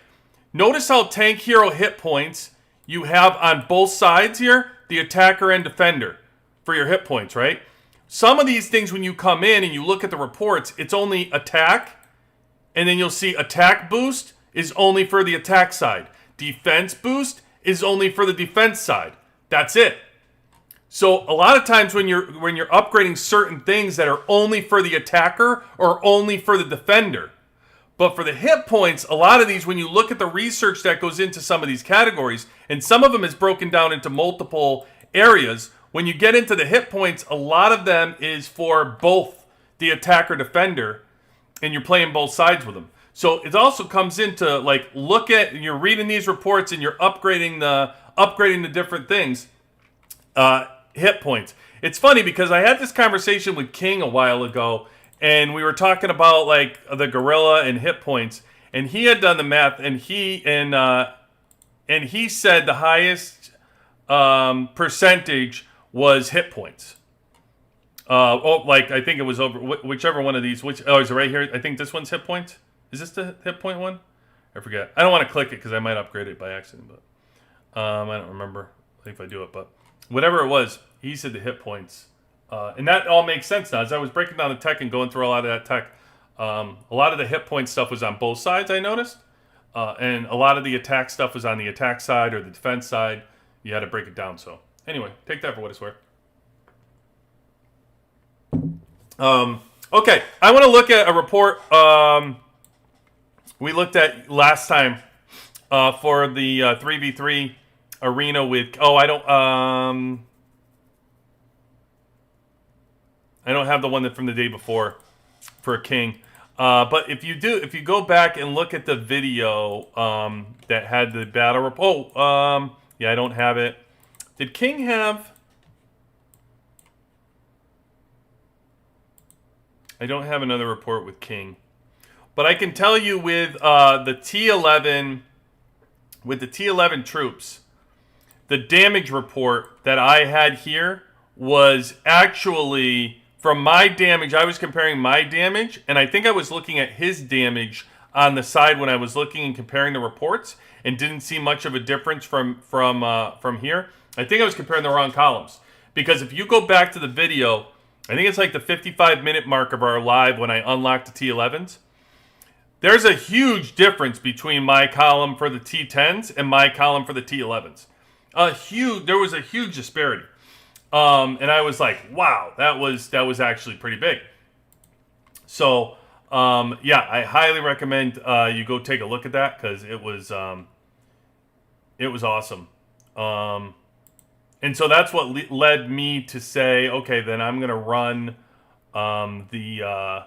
Notice how tank hero hit points, you have on both sides here the attacker and defender for your hit points, right? Some of these things, when you come in and you look at the reports, it's only attack, and then you'll see attack boost is only for the attack side. Defense boost is only for the defense side. That's it. So a lot of times when you're upgrading certain things that are only for the attacker or only for the defender. But for the hit points, a lot of these, when you look at the research that goes into some of these categories, and some of them is broken down into multiple areas, when you get into the hit points, a lot of them is for both the attacker defender, and you're playing both sides with them. So it also comes into, like, look at, you're reading these reports and you're upgrading the different things, hit points. It's funny because I had this conversation with King a while ago, and we were talking about, like, the gorilla and hit points, and he had done the math, and he said the highest percentage was hit points. Like, I think it was over whichever one of these. Is it right here? I think this one's hit points. Is this the hit point one? I forget. I don't want to click it because I might upgrade it by accident, but I don't remember if I do it. But whatever it was, he said the hit points. And that all makes sense now. As I was breaking down the tech and going through a lot of that tech, a lot of the hit point stuff was on both sides, I noticed. And a lot of the attack stuff was on the attack side or the defense side. You had to break it down. So anyway, take that for what it's worth. Okay, I want to look at a report we looked at last time for the 3v3 arena with... I don't have the one that from the day before for King. But if you go back and look at the video that had the battle report... yeah, I don't have it. Did King have... I don't have another report with King. But I can tell you with the T11 troops, the damage report that I had here was actually, from my damage, I was comparing my damage, and I think I was looking at his damage on the side when I was looking and comparing the reports, and didn't see much of a difference from here. I think I was comparing the wrong columns. Because if you go back to the video, I think it's like the 55-minute mark of our live when I unlocked the T11's. There's a huge difference between my column for the T10's and my column for the T11's. There was a huge disparity. And I was like, wow, that was actually pretty big. So, yeah, I highly recommend you go take a look at that because it was awesome. And so that's what led me to say, okay, then I'm gonna run the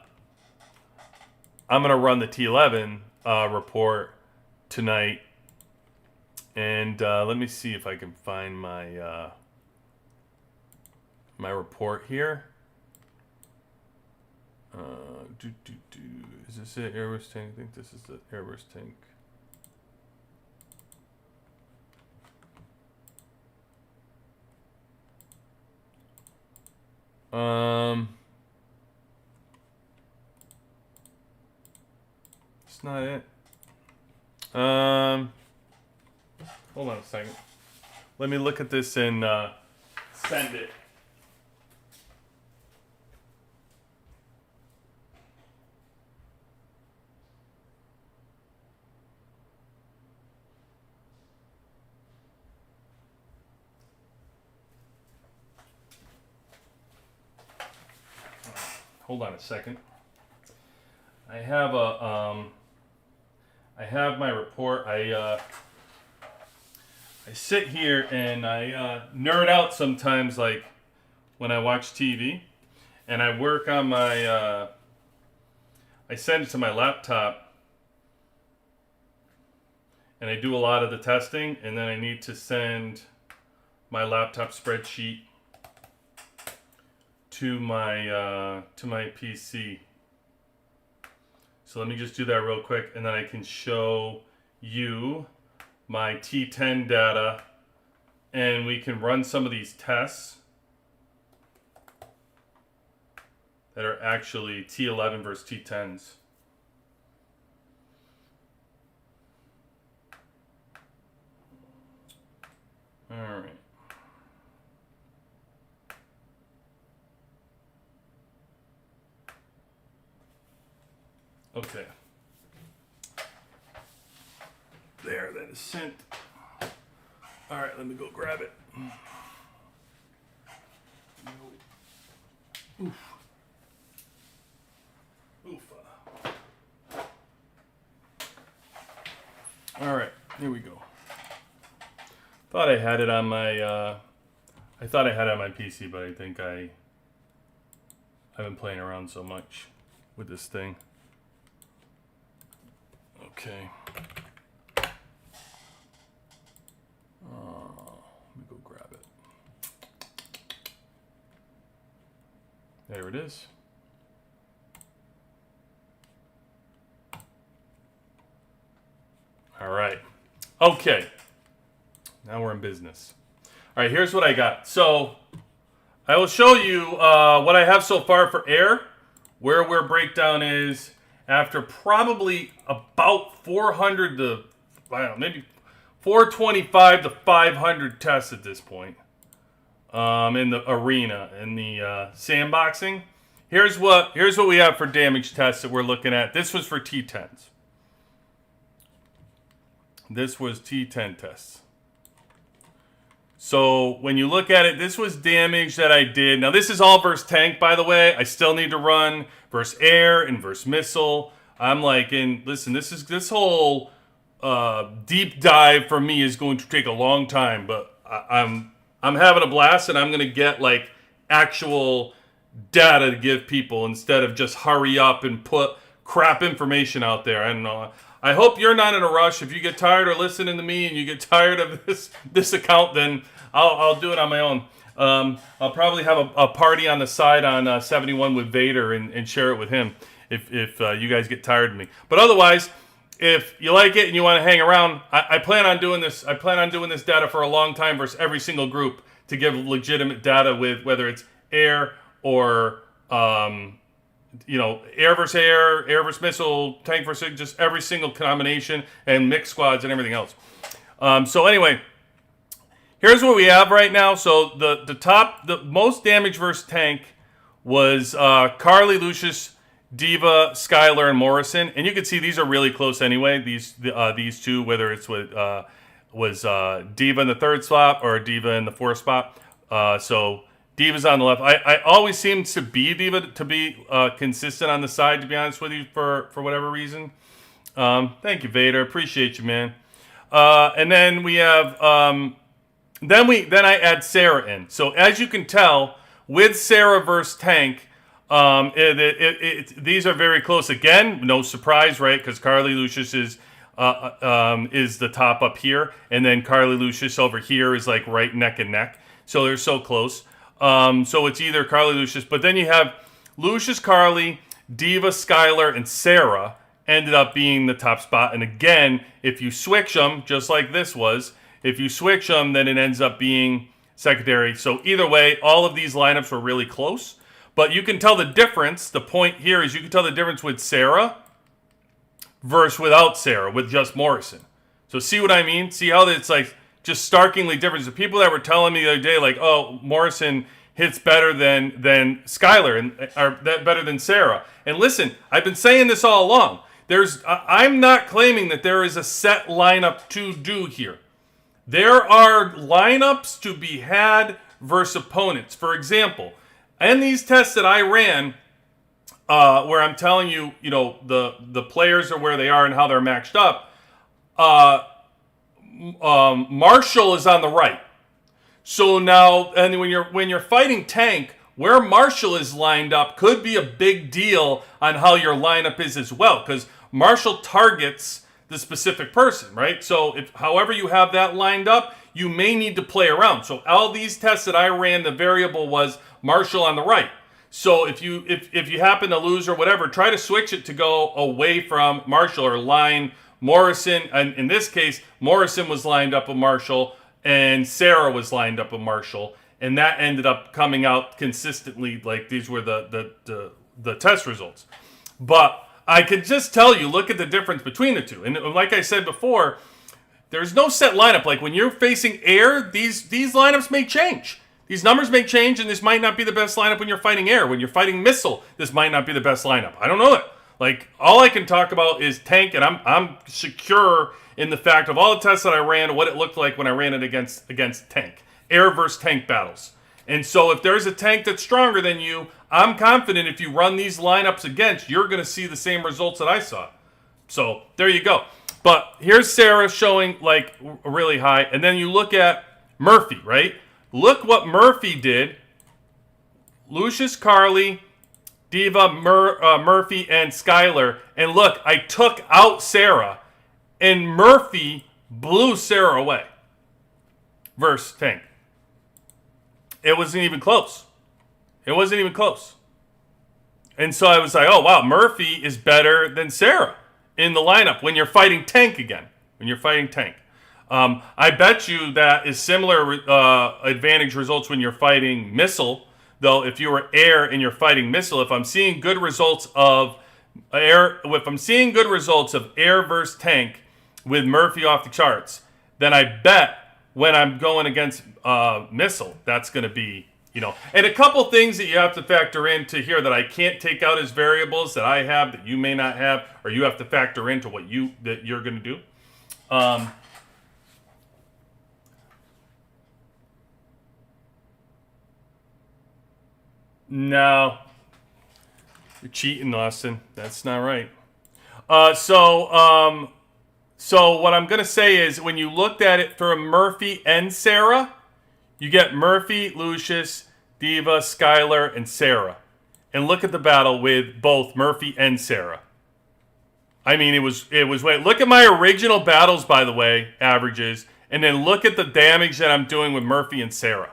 T11 report tonight, and let me see if I can find my my report here. Is this it? Airburst tank? I think this is the airburst tank. It's not it. Hold on a second. Let me look at this and send it. Hold on a second. I have my report. I sit here and I nerd out sometimes, like when I watch TV, and I work on my. I send it to my laptop, and I do a lot of the testing, and then I need to send my laptop spreadsheet to my PC. So let me just do that real quick, and then I can show you my T10 data, and we can run some of these tests that are actually T11 versus T10's. Okay. There, that is sent. All right, let me go grab it. Oof. Oof. All right, here we go. Thought I had it on my. I thought I had it on my PC, but I think I've been playing around so much with this thing. Okay. Let me go grab it. There it is. All right. Okay. Now we're in business. All right, here's what I got. So I will show you what I have so far for air, where breakdown is after probably about 400 to, I don't know, maybe 425 to 500 tests at this point in the arena, in the sandboxing. Here's what we have for damage tests that we're looking at. This was for T10's. This was T10 tests. So when you look at it, this was damage that I did. Now this is all versus tank, by the way. I still need to run versus air and versus missile. I'm like, and listen, this whole deep dive for me is going to take a long time, but I'm having a blast, and I'm gonna get like actual data to give people instead of just hurry up and put crap information out there. I don't know. I hope you're not in a rush. If you get tired of listening to me and you get tired of this account, then I'll do it on my own. I'll probably have a party on the side on 71 with Vader and share it with him if you guys get tired of me. But otherwise, if you like it and you want to hang around, I plan on doing this. I plan on doing this data for a long time versus every single group to give legitimate data with whether it's air or air versus air versus missile, tank versus just every single combination, and mixed squads and everything else. So anyway, here's what we have right now. So the most damage versus tank was Carly, Lucius, Diva, Skylar, and Morrison, and you can see these are really close anyway. These two, whether it's with was Diva in the third spot or Diva in the fourth spot. So Diva's on the left. I always seem to be Diva to be consistent on the side, to be honest with you, for whatever reason. Thank you, Vader. Appreciate you, man. And then we have then I add Sarah in. So as you can tell, with Sarah versus Tank, these are very close. Again, no surprise, right? Because Carly Lucius is the top up here, and then Carly Lucius over here is like right neck and neck. So they're so close. So it's either Carly, Lucius, but then you have Lucius, Carly, Diva, Skylar, and Sarah ended up being the top spot. And again, if you switch them, just like this was, if you switch them, then it ends up being secondary. So either way, all of these lineups were really close. But you can tell the difference. The point here is you can tell the difference with Sarah versus without Sarah, with just Morrison. So see what I mean? See how it's like just starkly different. The people that were telling me the other day, like, oh, Morrison hits better than Skylar and or better than Sarah. And listen, I've been saying this all along. I'm not claiming that there is a set lineup to do here. There are lineups to be had versus opponents. For example, in these tests that I ran, where I'm telling you, the players are where they are and how they're matched up. Marshall is on the right. So now, and when you're fighting tank, where Marshall is lined up could be a big deal on how your lineup is as well, because Marshall targets the specific person, right? So if however you have that lined up, you may need to play around. So all these tests that I ran, the variable was Marshall on the right. So if you happen to lose or whatever, try to switch it to go away from Marshall or line Morrison. And in this case, Morrison was lined up with Marshall and Sarah was lined up with Marshall. And that ended up coming out consistently. Like these were the test results. But I can just tell you, look at the difference between the two. And like I said before, there's no set lineup. Like when you're facing air, these lineups may change. These numbers may change, and this might not be the best lineup when you're fighting air. When you're fighting missile, this might not be the best lineup. I don't know it. Like, all I can talk about is tank, and I'm secure in the fact of all the tests that I ran, what it looked like when I ran it against tank. Air versus tank battles. And so if there's a tank that's stronger than you, I'm confident if you run these lineups against, you're going to see the same results that I saw. So there you go. But here's Sarah showing like really high. And then you look at Murphy, right? Look what Murphy did. Lucius Carly, Diva, Murphy, and Skylar. And look, I took out Sarah, and Murphy blew Sarah away versus tank. It wasn't even close. It wasn't even close. And so I was like, oh, wow, Murphy is better than Sarah in the lineup when you're fighting tank again. When you're fighting tank. I bet you that is similar advantage results when you're fighting missile. Though if you were air and you're fighting missile, if I'm seeing good results of air versus tank with Murphy off the charts, then I bet when I'm going against missile, that's going to be, and a couple things that you have to factor into here that I can't take out as variables that I have that you may not have, or you have to factor into what you're going to do. No, you're cheating, Austin. That's not right. So what I'm going to say is when you looked at it for Murphy and Sarah, you get Murphy, Lucius, Diva, Skylar, and Sarah. And look at the battle with both Murphy and Sarah. I mean, it was wait. Look at my original battles, by the way, averages, and then look at the damage that I'm doing with Murphy and Sarah.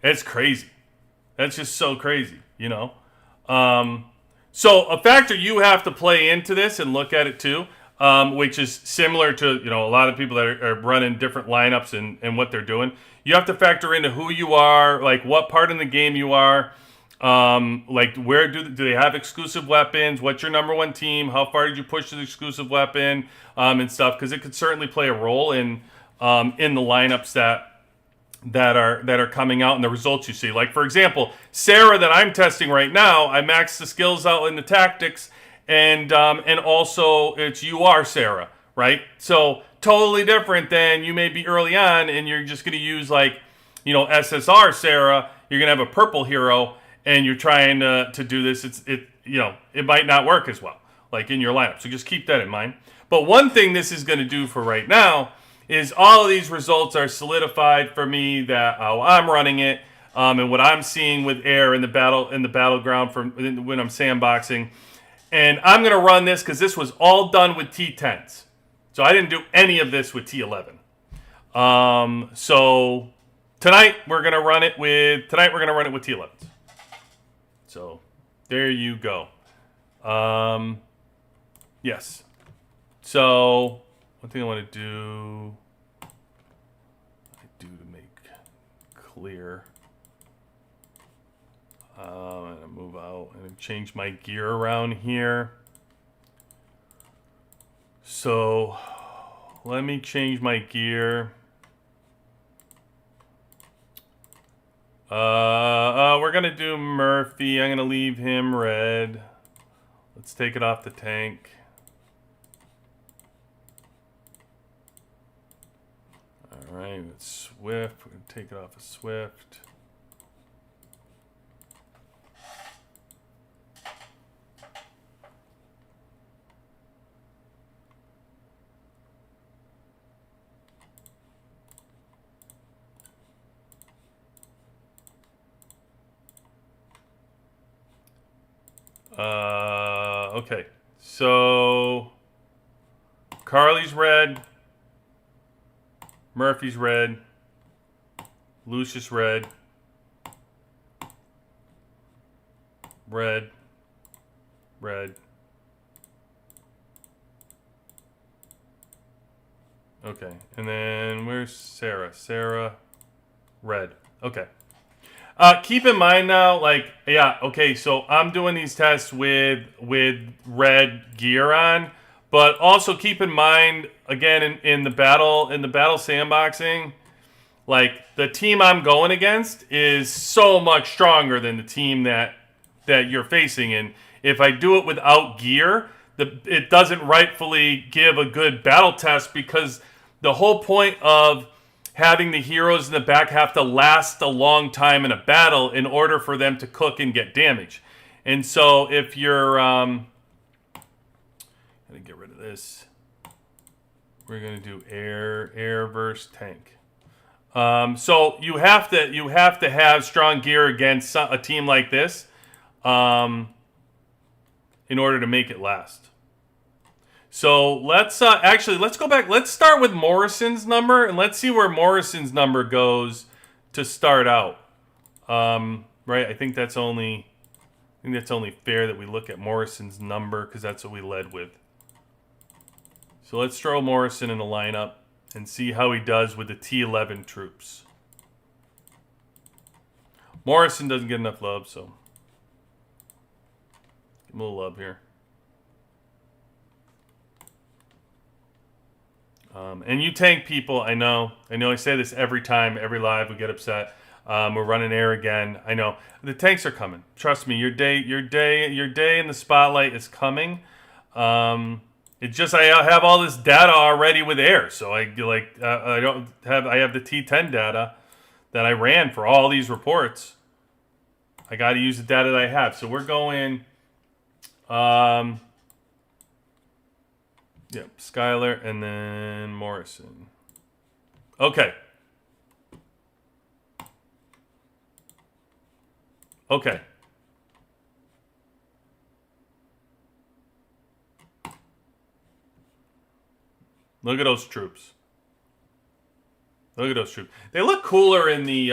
It's crazy. That's just so crazy, So a factor you have to play into this and look at it too, which is similar to a lot of people that are running different lineups and what they're doing. You have to factor into who you are, like what part in the game you are, like where do they have exclusive weapons? What's your number one team? How far did you push the exclusive weapon and stuff? Because it could certainly play a role in the lineups that are coming out and the results you see. Like, for example, Sarah that I'm testing right now, I maxed the skills out in the tactics, and also it's Sarah, right? So totally different than you may be early on, and you're just going to use SSR Sarah. You're going to have a purple hero, and you're trying to do this. It might not work as well, like in your lineup. So just keep that in mind. But one thing this is going to do for right now is all of these results are solidified for me that how I'm running it, and what I'm seeing with air in the battleground when I'm sandboxing. And I'm going to run this because this was all done with T10's. So I didn't do any of this with T11. So tonight we're going to run it with T11's. So there you go. Yes. So one thing I want to do to make clear. I'm going to move out and change my gear around here. So let me change my gear. We're going to do Murphy. I'm going to leave him red. Let's take it off the tank. All right, it's Swift. We're going to take it off of Swift. Okay, so Carly's red, Murphy's red, Lucius red, red. Okay, and then where's Sarah? Sarah, red. Okay. Keep in mind now, so I'm doing these tests with red gear on, but also keep in mind, again, in the battle sandboxing, like the team I'm going against is so much stronger than the team that you're facing, and If I do it without gear, it doesn't rightfully give a good battle test, because the whole point of having the heroes in the back have to last a long time in a battle in order for them to cook and get damage. And so if you're... I'm going to get rid of this. We're going to do air versus tank. So you have to have strong gear against a team like this in order to make it last. So let's go back. Let's start with Morrison's number, and let's see where Morrison's number goes to start out. Right? I think that's only fair that we look at Morrison's number, because that's what we led with. So let's throw Morrison in the lineup and see how he does with the T11 troops. Morrison doesn't get enough love, so give him a little love here. And you tank people, I know I say this every time, every live, we get upset. We're running air again. I know. The tanks are coming. Trust me, your day in the spotlight is coming. It's just I have all this data already with air, so I have the T10 data that I ran for all these reports. I got to use the data that I have. So we're going, Skylar and then Morrison. Okay. Okay. Look at those troops. Look at those troops. They look cooler in the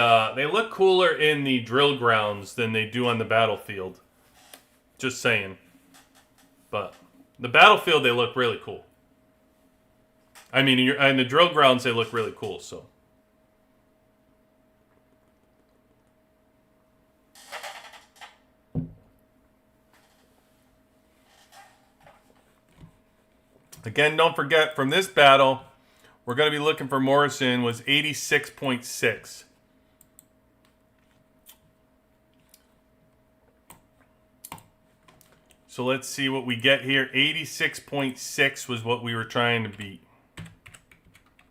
drill grounds than they do on the battlefield. Just saying. But the battlefield, they look really cool. I mean, in the drill grounds, they look really cool. So. Again, don't forget, from this battle, we're going to be looking for Morrison was 86.6. So let's see what we get here. 86.6 was what we were trying to beat.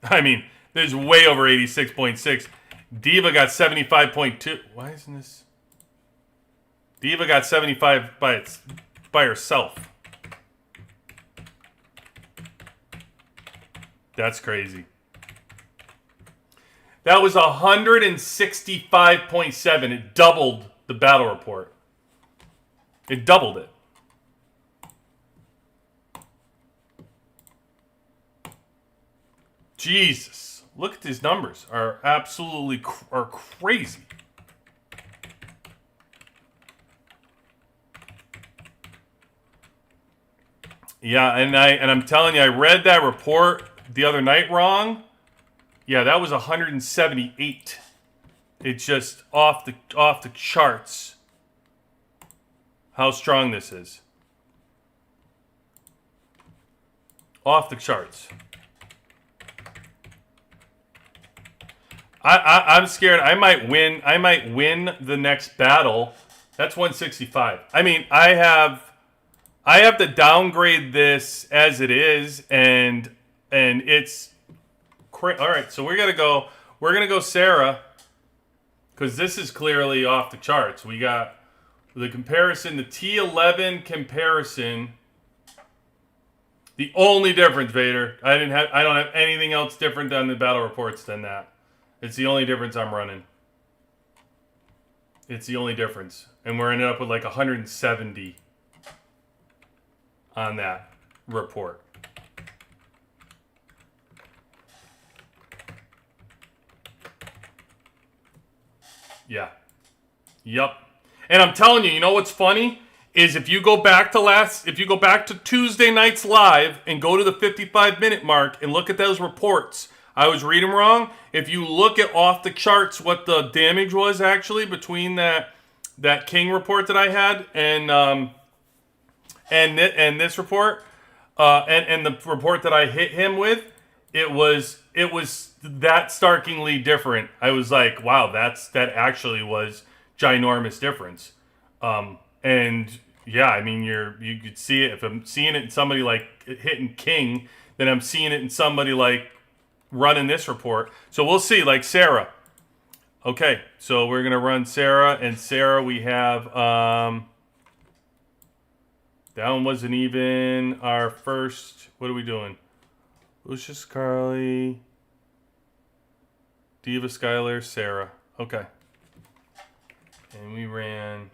I mean, there's way over 86.6. Diva got 75.2. Why isn't this? Diva got 75 by herself. That's crazy. That was 165.7. It doubled the battle report. It doubled it. Jesus. Look at these numbers. Are absolutely crazy. Yeah, and I'm telling you, I read that report the other night wrong. Yeah, that was 178. It's just off the charts how strong this is. Off the charts. I'm scared. I might win the next battle. That's 165. I mean, I have to downgrade this as it is, and it's all right. So we're gonna go Sarah, because this is clearly off the charts. We got the comparison, the T11 comparison. The only difference, Vader, I don't have anything else different on the battle reports than that. It's the only difference I'm running. It's the only difference, and we're ending up with like 170 on that report. Yeah. Yep. And I'm telling you, you know what's funny? Is if you go back to Tuesday night's live and go to the 55-minute mark and look at those reports, I was reading wrong. If you look at off the charts what the damage was actually between that King report that I had and this report and the report that I hit him with, it was that starkingly different. I was like, wow, that actually was ginormous difference. And yeah, I mean, you could see it. If I'm seeing it in somebody like hitting king, then I'm seeing it in somebody like running this report. So we'll see, like Sarah. Okay, so we're going to run Sarah, and Sarah we have, that one wasn't even our first, what are we doing? Lucius, Carly, Diva, Skylar, Sarah. Okay. And we ran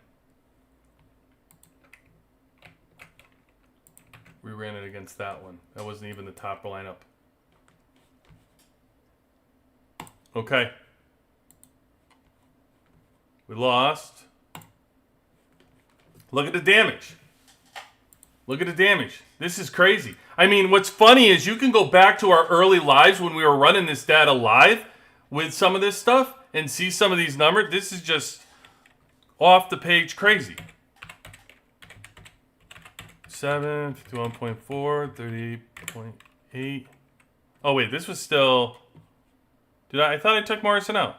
it against that one. That wasn't even the top lineup. Okay. We lost. Look at the damage. Look at the damage. This is crazy. I mean, what's funny is you can go back to our early lives when we were running this data live with some of this stuff and see some of these numbers. This is just off the page crazy. 7, 51.4, 38.8. Oh, wait, this was still... I thought I took Morrison out.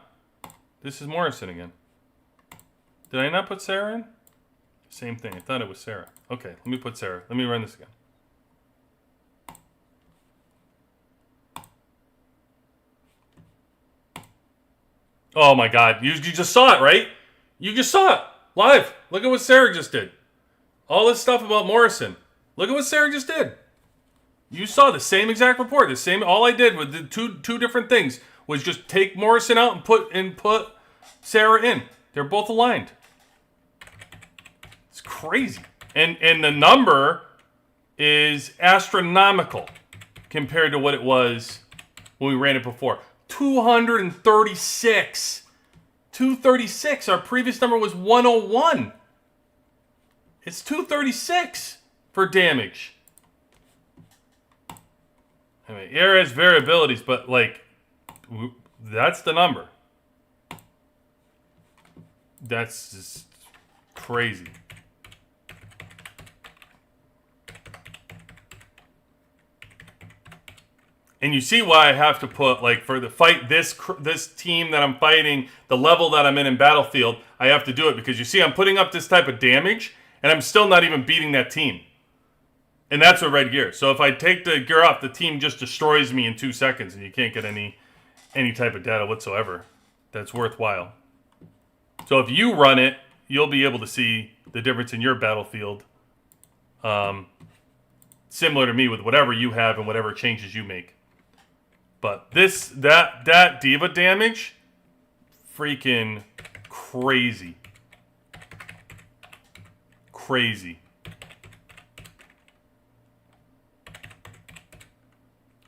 This is Morrison again. Did I not put Sarah in? Same thing. I thought it was Sarah. Okay, let me put Sarah. Let me run this again. Oh my God. You just saw it, right? You just saw it. Live. Look at what Sarah just did. All this stuff about Morrison. Look at what Sarah just did. You saw the same exact report. The same. All I did with the two different things was just take Morrison out and put Sarah in. They're both aligned. It's crazy. And the number is astronomical compared to what it was when we ran it before. 236. 236. Our previous number was 101. It's 236 for damage. I mean, air has variabilities, but like, that's the number. That's just crazy. And you see why I have to put, like, for the fight, this team that I'm fighting, the level that I'm in Battlefield, I have to do it because you see I'm putting up this type of damage, and I'm still not even beating that team. And that's with red gear. So if I take the gear off, the team just destroys me in 2 seconds, and you can't get any type of data whatsoever that's worthwhile. So if you run it, you'll be able to see the difference in your Battlefield, similar to me with whatever you have and whatever changes you make. But that Diva damage, freaking crazy. Crazy.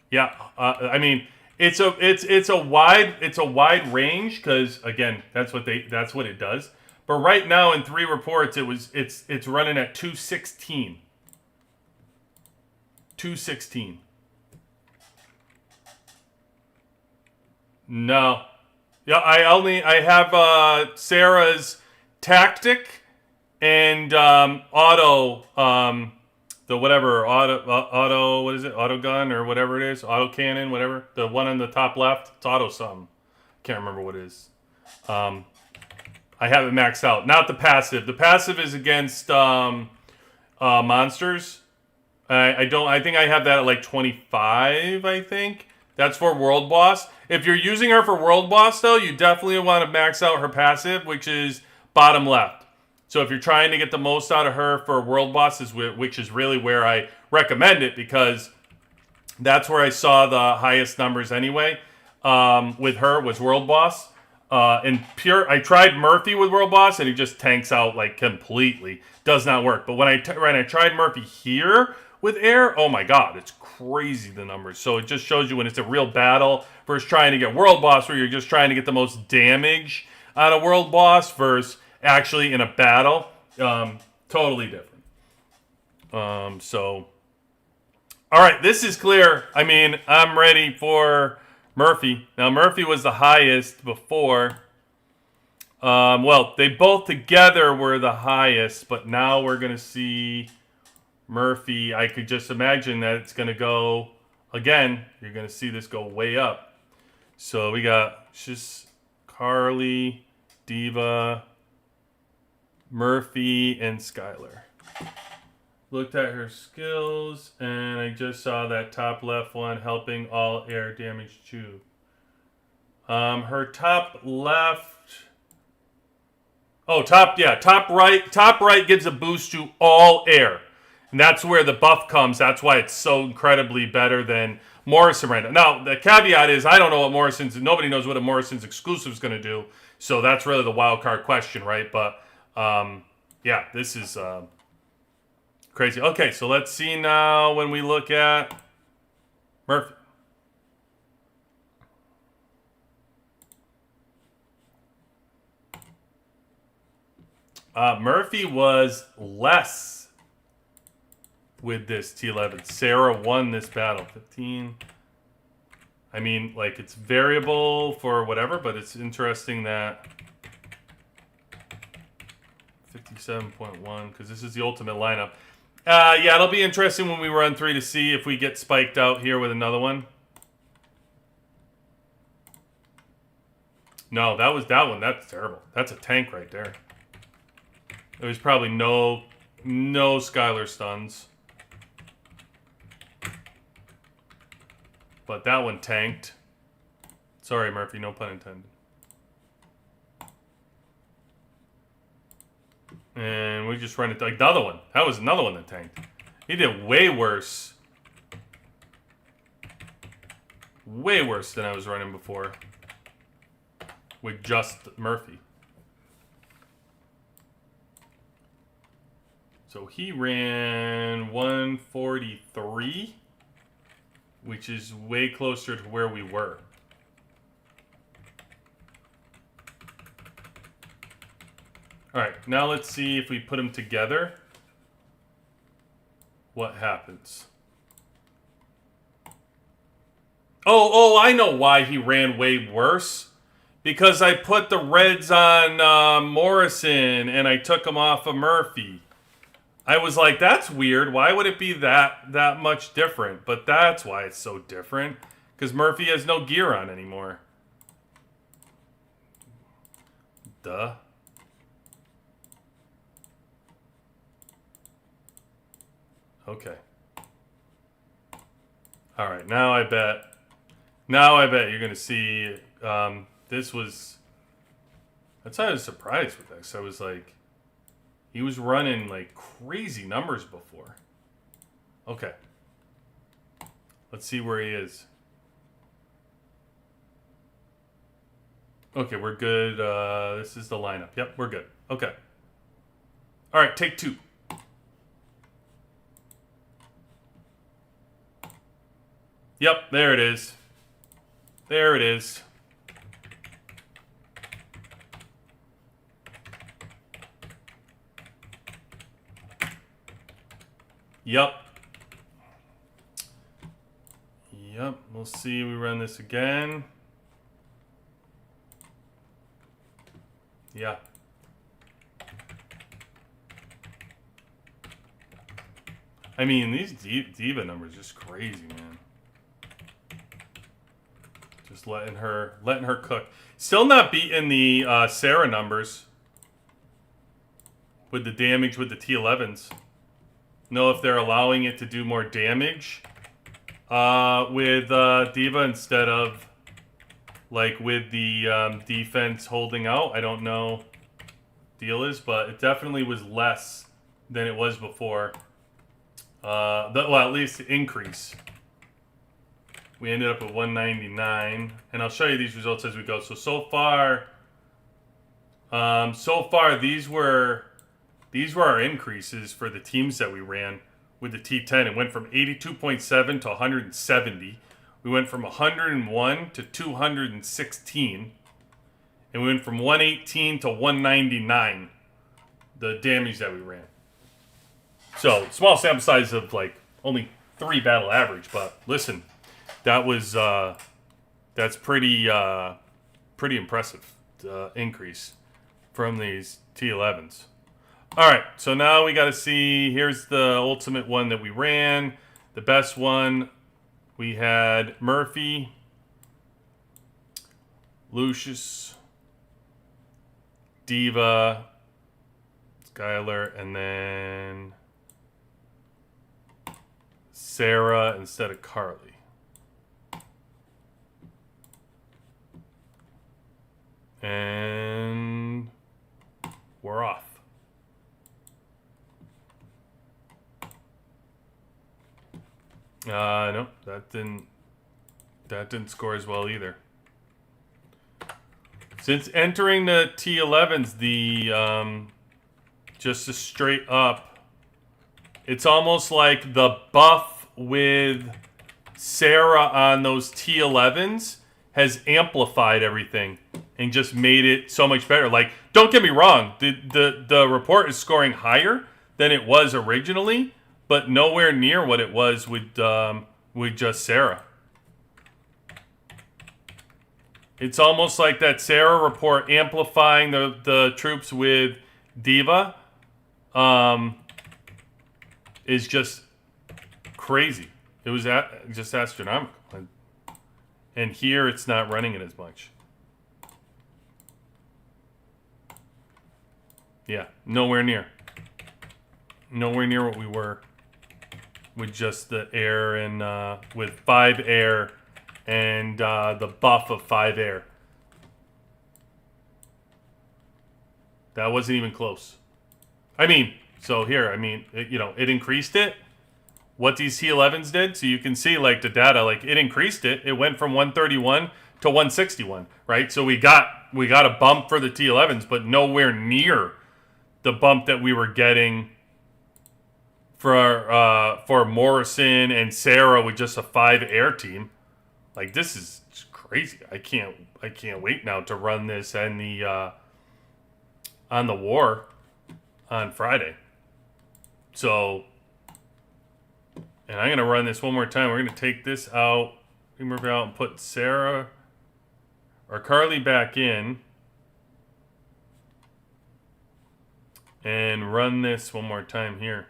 Yeah, I mean, it's a wide range because again, that's what it does. But right now in 3 reports, it's running at 216. 216. No. Yeah, I have Sarah's tactic and auto the whatever auto what is it? Auto gun or whatever it is, auto cannon, whatever. The one on the top left, it's auto something. Can't remember what it is. I have it maxed out. Not the passive. The passive is against monsters. I think I have that at like 25, I think. That's for World Boss. If you're using her for World Boss, though, you definitely want to max out her passive, which is bottom left. So if you're trying to get the most out of her for World Boss, which is really where I recommend it, because that's where I saw the highest numbers anyway, with her, was World Boss. I tried Murphy with World Boss, and he just tanks out like completely. Does not work. But when I tried Murphy here with air, oh my God, it's crazy the numbers. So it just shows you when it's a real battle versus trying to get World Boss, where you're just trying to get the most damage out of World Boss versus actually in a battle. Totally different. So, all right, this is clear. I mean, I'm ready for Murphy. Now, Murphy was the highest before. Well, they both together were the highest, but now we're going to see Murphy. I could just imagine that it's going to go, again, you're going to see this go way up. So we got just Carly, Diva, Murphy, and Skylar. Looked at her skills, and I just saw that top left one helping all air damage too. Her top left. Oh, top right. Top right gives a boost to all air, and that's where the buff comes. That's why it's so incredibly better than Morrison right now. Now the caveat is I don't know what Morrison's. Nobody knows what a Morrison's exclusive is going to do. So that's really the wild card question, right? But yeah, this is. Crazy. Okay, so let's see now when we look at Murphy. Murphy was less with this T11. Sarah won this battle. 15. I mean, like, it's variable for whatever, but it's interesting that 57.1, because this is the ultimate lineup. Yeah, it'll be interesting when we run 3 to see if we get spiked out here with another one. No, that was that one. That's terrible. That's a tank right there. There was probably no Skylar stuns. But that one tanked. Sorry, Murphy, no pun intended. And we just run it like another one. That was another one that tanked. He did way worse. Way worse than I was running before. With just Murphy. So he ran 143, which is way closer to where we were. All right, now let's see if we put them together. What happens? Oh, I know why he ran way worse. Because I put the reds on Morrison and I took them off of Murphy. I was like, that's weird. Why would it be that much different? But that's why it's so different. Because Murphy has no gear on anymore. Duh. Okay. All right, now I bet you're going to see... this was... That's why I was surprised with this. I was like... He was running like crazy numbers before. Okay. Let's see where he is. Okay, we're good. This is the lineup. Yep, we're good. Okay. All right, take 2. Yep, there it is. There it is. Yep. Yep, we'll see. We run this again. Yeah. I mean, these diva numbers are just crazy, man. Just letting her cook. Still not beating the Sarah numbers with the damage with the T11's. Know if they're allowing it to do more damage with Diva instead of like with the defense holding out. I don't know deal is, but it definitely was less than it was before. Well, at least the increase. We ended up at 199, and I'll show you these results as we go. So far, these were our increases for the teams that we ran with the T10. It went from 82.7 to 170. We went from 101 to 216. And we went from 118 to 199, the damage that we ran. So, small sample size of like only 3 battle average. But listen, that was that's pretty impressive increase from these T11's. All right, so now we got to see, here's the ultimate one that we ran. The best one, we had Murphy, Lucius, Diva, Skylar, and then Sarah instead of Carly. And we're off. No, that didn't score as well either. Since entering the T11's, the just a straight up, it's almost like the buff with Sarah on those T11's has amplified everything and just made it so much better. Like, don't get me wrong, the report is scoring higher than it was originally, but nowhere near what it was with just Sarah. It's almost like that Sarah report amplifying the troops with Diva is just crazy. It was just astronomical. And here it's not running it as much. Yeah, nowhere near. Nowhere near what we were with just the air and with 5 air and the buff of 5 air. That wasn't even close. I mean, so here, I mean, it increased it. What these T11's did, so you can see like the data, like it increased it. It went from 131 to 161, right? So we got a bump for the T11's, but nowhere near the bump that we were getting for Morrison and Sarah with just a 5 air team. Like, this is crazy. I can't wait now to run this and the on the war on Friday. So, and I'm gonna run this one more time. We're gonna take this out, move it out, and put Sarah or Carly back in, and run this one more time here.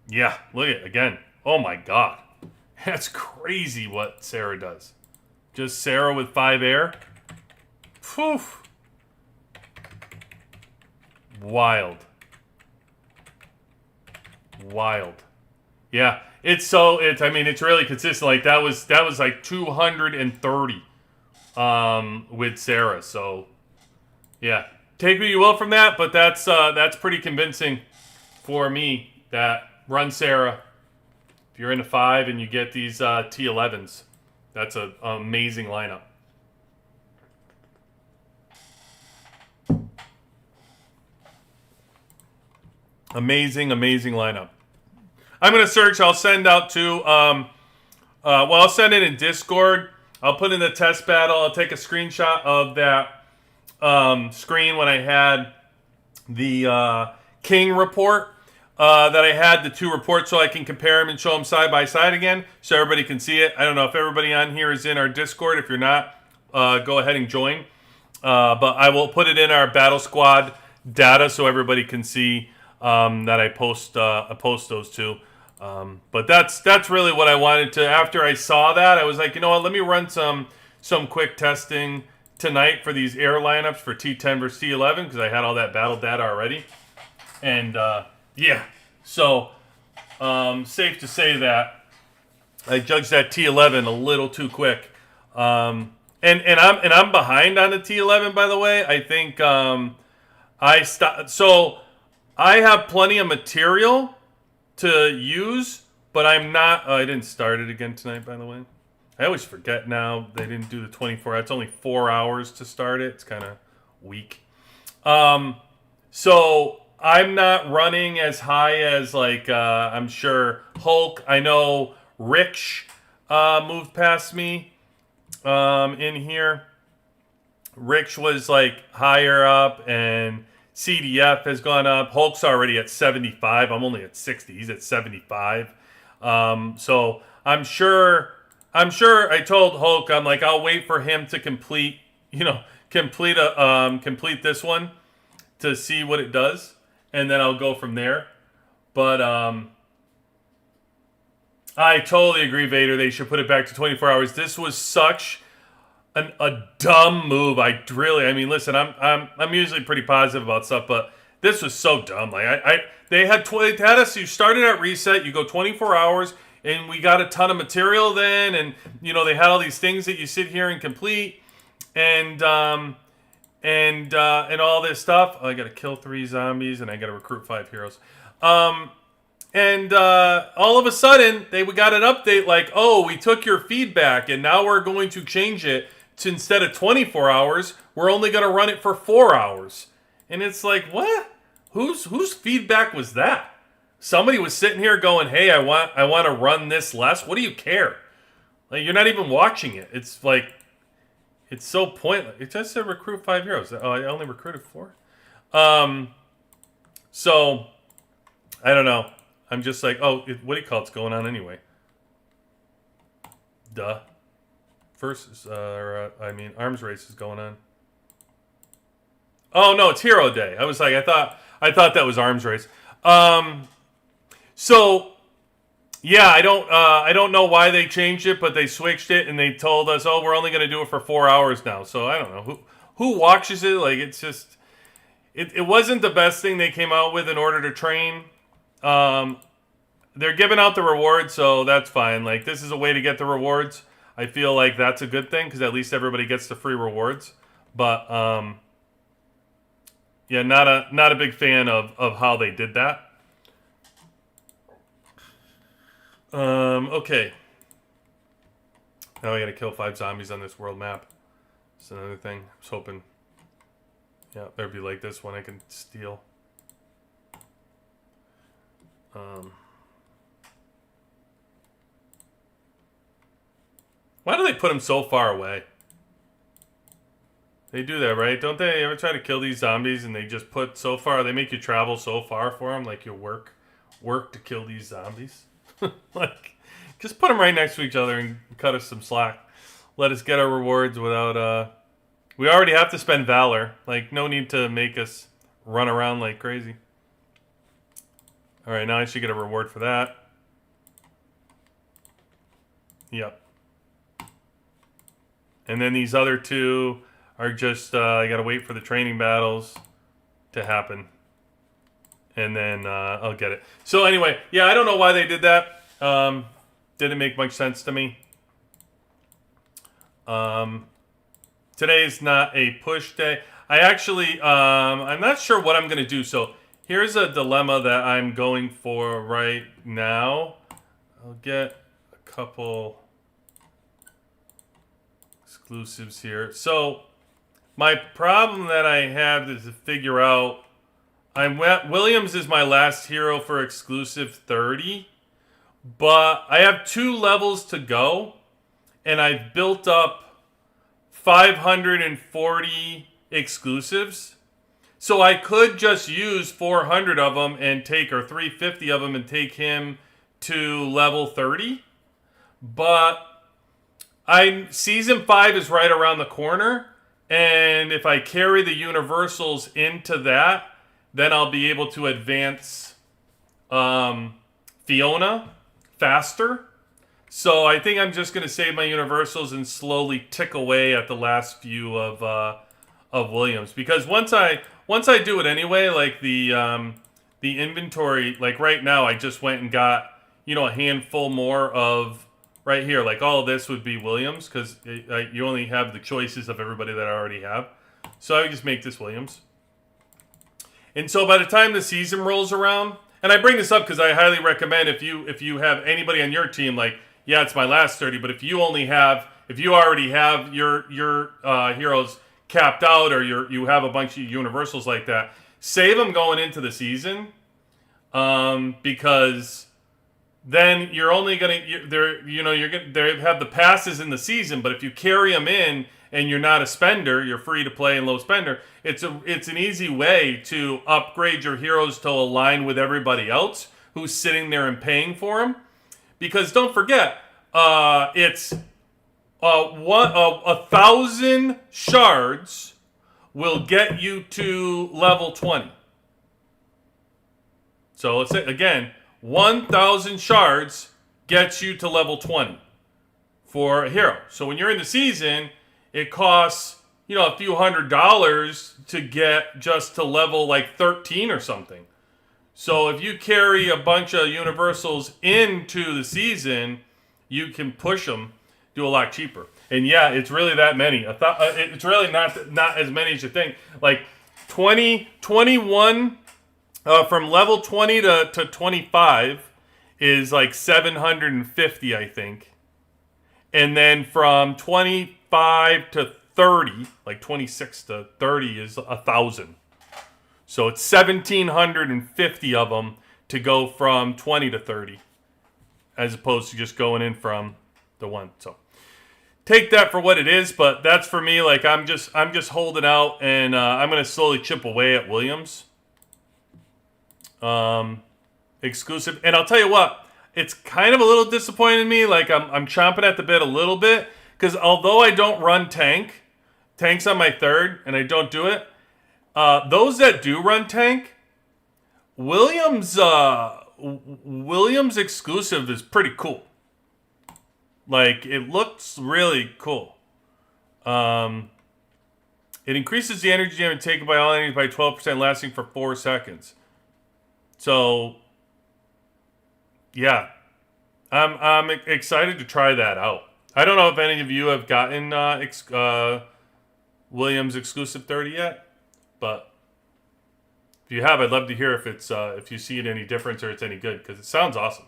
Yeah, look at it again. Oh my God. That's crazy what Sarah does. Just Sarah with 5 air. Phew. Wild. Wild. Yeah, it's really consistent. Like that was like 230 with Sarah. So yeah. Take what you will from that, but that's pretty convincing for me that run Sarah. If you're into 5 and you get these T11's, that's an amazing lineup. Amazing lineup. I'm going to search. I'll send out to, I'll send it in Discord. I'll put in the test battle. I'll take a screenshot of that screen when I had the King report. That I had the 2 reports so I can compare them and show them side by side again so everybody can see it. I don't know if everybody on here is in our Discord. If you're not, go ahead and join. But I will put it in our Battle Squad data so everybody can see that I post those 2. But that's really what I wanted to. After I saw that, I was like, you know what? Let me run some quick testing tonight for these air lineups for T10 versus T11 because I had all that battle data already. And yeah, so safe to say that I judged that T11 a little too quick, and I'm behind on the T11. By the way, I think so I have plenty of material to use, but I'm not. I didn't start it again tonight. By the way, I always forget now they didn't do the 24. That's only 4 hours to start it. It's kind of weak. So I'm not running as high as like I'm sure Hulk. I know Rich moved past me in here. Rich was like higher up, and CDF has gone up. Hulk's already at 75. I'm only at 60. He's at 75. So I'm sure. I told Hulk, I'm like, I'll wait for him to complete this one to see what it does. And then I'll go from there. But I totally agree, Vader. They should put it back to 24 hours. This was such a dumb move. I mean, listen, I'm usually pretty positive about stuff, but this was so dumb. Like they had us. You started at reset. You go 24 hours, and we got a ton of material then, and they had all these things that you sit here and complete, and all this stuff. Oh, I got to kill 3 zombies, and I got to recruit 5 heroes. And all of a sudden, we got an update like, oh, we took your feedback, and now we're going to change it to, instead of 24 hours, we're only going to run it for 4 hours. And it's like, what? Whose feedback was that? Somebody was sitting here going, hey, I want to run this less. What do you care? Like, you're not even watching it. It's like, it's so pointless. It just said recruit 5 heroes. Oh, I only recruited 4. So, I don't know. I'm just like, oh, what do you call it's going on anyway? Duh. Arms race is going on. Oh no, it's Hero Day. I was like, I thought that was arms race. So yeah, I don't know why they changed it, but they switched it and they told us, oh, we're only going to do it for 4 hours now. So I don't know who watches it. Like, it's just it wasn't the best thing they came out with in order to train. They're giving out the rewards, so that's fine. Like, this is a way to get the rewards. I feel like that's a good thing because at least everybody gets the free rewards. But yeah, not a big fan of how they did that. Okay. Now I gotta kill 5 zombies on this world map. That's another thing. I was hoping, yeah, there'd be like this one I can steal. Why do they put them so far away? They do that, right? Don't they ever try to kill these zombies and they just put so far, they make you travel so far for them, like you work to kill these zombies? Like, just put them right next to each other and cut us some slack. Let us get our rewards without, we already have to spend Valor. Like, no need to make us run around like crazy. Alright, now I should get a reward for that. Yep. And then these other 2 are just, I gotta wait for the training battles to happen. And then I'll get it. So anyway, yeah, I don't know why they did that. Didn't make much sense to me. Today's not a push day. I actually, I'm not sure what I'm gonna do. So here's a dilemma that I'm going for right now. I'll get a couple exclusives here. So my problem that I have is to figure out, Williams is my last hero for exclusive 30, but I have 2 levels to go, and I've built up 540 exclusives. So I could just use 400 of them and take, or 350 of them and take him to level 30. But Season 5 is right around the corner, and if I carry the universals into that, then I'll be able to advance Fiona faster. So I think I'm just going to save my universals and slowly tick away at the last few of Williams, because once I do it anyway, like the inventory, like right now I just went and got a handful more of right here. Like all of this would be Williams because you only have the choices of everybody that I already have. So I would just make this Williams. And so by the time the season rolls around, and I bring this up because I highly recommend if you have anybody on your team, like, yeah, it's my last 30, but if you already have your heroes capped out, or you have a bunch of universals like that, save them going into the season, because then you're only gonna they have the passes in the season, but if you carry them in and you're not a spender, you're free to play and low spender, it's an easy way to upgrade your heroes to align with everybody else who's sitting there and paying for them. Because don't forget, it's 1,000 shards will get you to level 20. So let's say again, 1,000 shards gets you to level 20 for a hero. So when you're in the season, it costs, you know, a few $100s to get just to level like 13 or something. So if you carry a bunch of universals into the season, you can push them, do a lot cheaper. And yeah, it's really that many. It's really not as many as you think. Like 20, 21, from level 20 to 25 is like 750, I think. And then from 25 to 30, like 26 to 30 is 1,000. So it's 1,750 of them to go from 20 to 30, as opposed to just going in from the one. So take that for what it is, but that's for me. Like I'm just holding out, and I'm gonna slowly chip away at Williams. Exclusive, and I'll tell you what, it's kind of a little disappointing to me. Like I'm chomping at the bit a little bit, because although I don't run tank's on my third, and I don't do it. Those that do run tank, Williams exclusive is pretty cool. Like, it looks really cool. It increases the energy damage taken by all enemies by 12%, lasting for 4 seconds. So, yeah, I'm excited to try that out. I don't know if any of you have gotten Williams exclusive 30 yet. But if you have, I'd love to hear if it's if you see it any difference or it's any good, because it sounds awesome.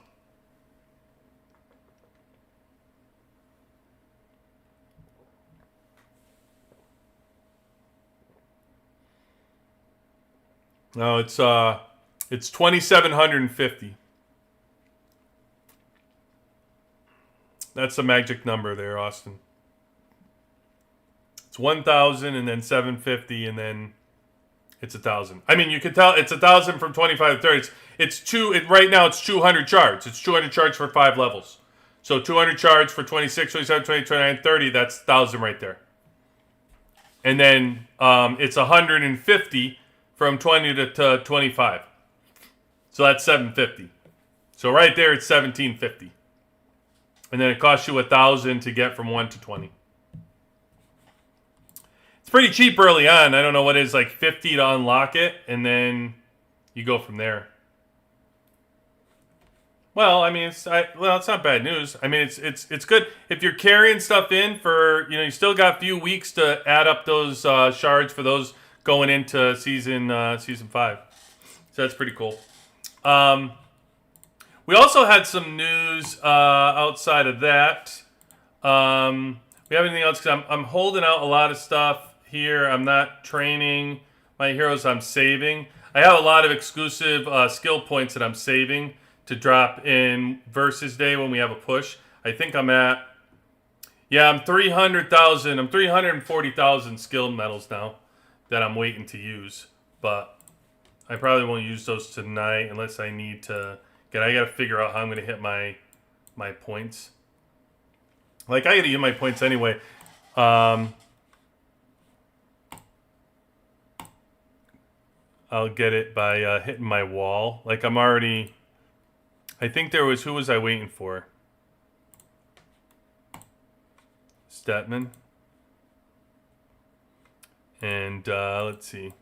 No, it's 2,750. That's the magic number there, Austin. It's 1,000 and then 750 and then it's 1,000. I mean, you can tell it's 1,000 from 25 to 30. Right now it's 200 shards. It's 200 shards for 5 levels. So 200 shards for 26, 27, 28, 29, 30. That's 1,000 right there. And then it's 150 from 20 to 25. So that's 750. So right there it's 1,750. And then it costs you 1,000 to get from 1 to 20. It's pretty cheap early on. I don't know what it is, like 50 to unlock it, and then you go from there. Well, I mean, it's not bad news. I mean, it's good if you're carrying stuff in for, you know, you still got a few weeks to add up those shards for those going into season 5. So that's pretty cool. We also had some news outside of that. We have anything else? Because I'm holding out a lot of stuff here. I'm not training my heroes. I'm saving. I have a lot of exclusive skill points that I'm saving to drop in versus day when we have a push. I think I'm at, I'm 300,000. I'm 340,000 skill medals now that I'm waiting to use. But I probably won't use those tonight unless I need to. I got to figure out how I'm going to hit my points. Like, I got to get my points anyway. I'll get it by hitting my wall. Like, I'm already... I think there was... Who was I waiting for? Statman. And, let's see.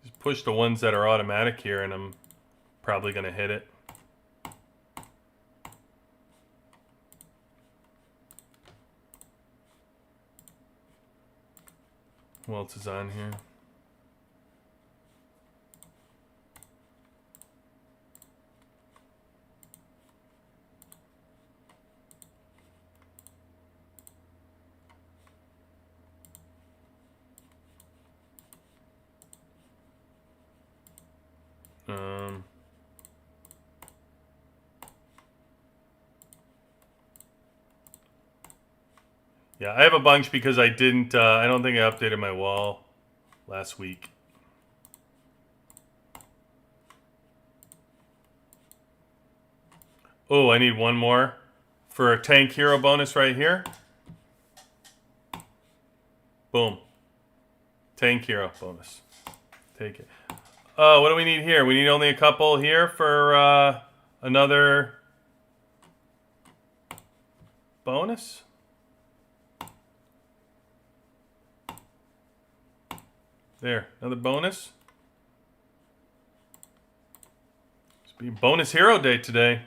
Just push the ones that are automatic here, and I'm probably going to hit it. Who else is on here? Yeah, I have a bunch because I didn't, I don't think I updated my wall last week. Oh, I need one more for a tank hero bonus right here. Boom. Tank hero bonus. Take it. What do we need here? We need only a couple here for another bonus. There, another bonus. It's be bonus hero day today.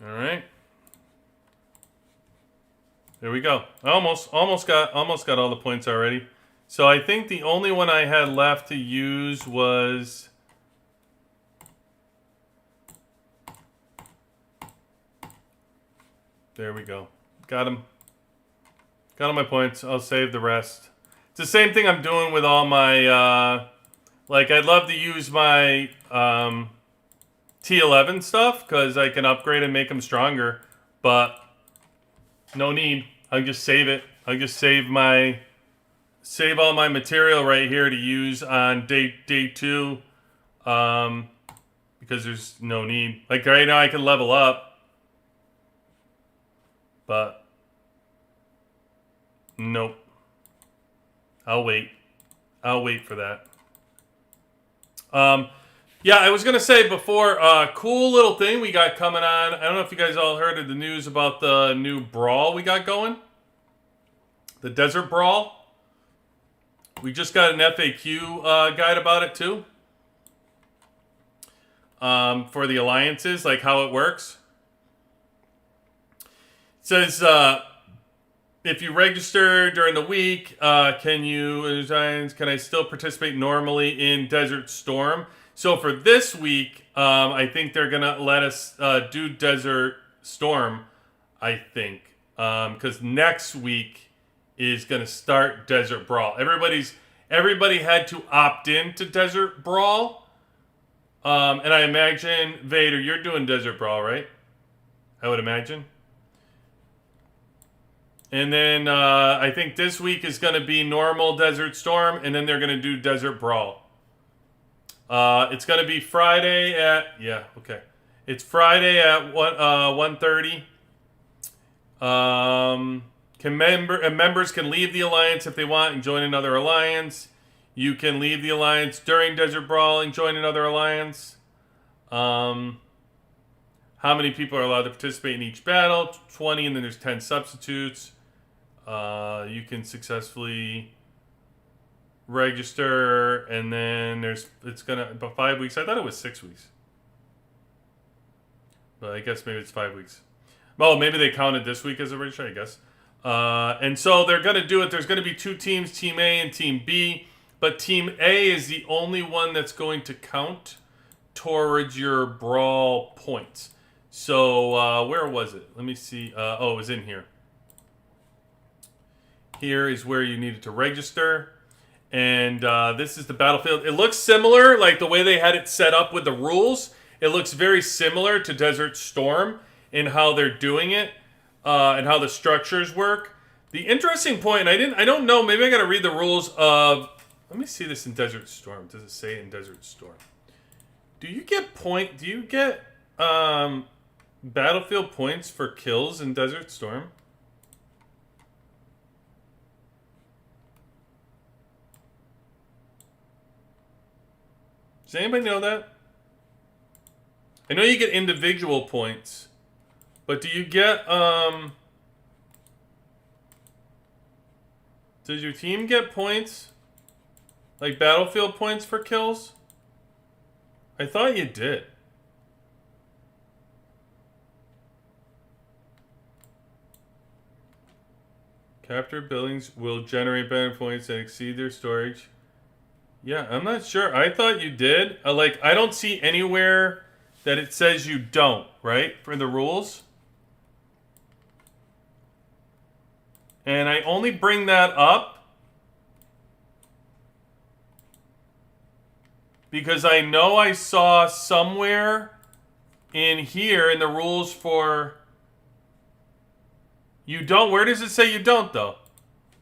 All right. There we go. Almost got all the points already. So I think the only one I had left to use was there we go. Got him. Got all my points. I'll save the rest. It's the same thing I'm doing with all my like I'd love to use my T11 stuff because I can upgrade and make them stronger, but no need. I'll just save it. I'll just save all my material right here to use on day 2, because there's no need. Like right now, I can level up, but nope. I'll wait. I'll wait for that. Yeah, I was gonna say before, cool little thing we got coming on. I don't know if you guys all heard of the news about the new brawl we got going. The Desert Brawl. We just got an FAQ guide about it too. For the alliances, like how it works. It says, if you register during the week, can I still participate normally in Desert Storm? So for this week, I think they're going to let us do Desert Storm, I think. Because next week is going to start Desert Brawl. Everybody had to opt in to Desert Brawl. And I imagine, Vader, you're doing Desert Brawl, right? I would imagine. And then I think this week is going to be normal Desert Storm, and then they're going to do Desert Brawl. It's going to be Friday at... Yeah, okay. It's Friday at 1:30. Members can leave the alliance if they want and join another alliance. You can leave the alliance during Desert Brawl and join another alliance. How many people are allowed to participate in each battle? 20, and then there's 10 substitutes. You can successfully register, and then it's gonna about 5 weeks. I thought it was 6 weeks, but I guess maybe it's 5 weeks. Well, maybe they counted this week as a register, I guess. And so they're gonna do it. There's gonna be 2 teams, Team A and Team B, but Team A is the only one that's going to count towards your brawl points. So where was it? Let me see. Oh, it was in here. Here is where you needed to register. And this is the battlefield. It looks similar, like the way they had it set up with the rules. It looks very similar to Desert Storm in how they're doing it and how the structures work. The interesting point, I don't know, maybe I got to read the rules of... Let me see this in Desert Storm. Does it say in Desert Storm? Do you get battlefield points for kills in Desert Storm? Does anybody know that? I know you get individual points, but do you get, does your team get points? Like battlefield points for kills? I thought you did. Captured buildings will generate better points that exceed their storage. Yeah, I'm not sure. I thought you did. I don't see anywhere that it says you don't, right? For the rules. And I only bring that up because I know I saw somewhere in here in the rules for you don't. Where does it say you don't, though?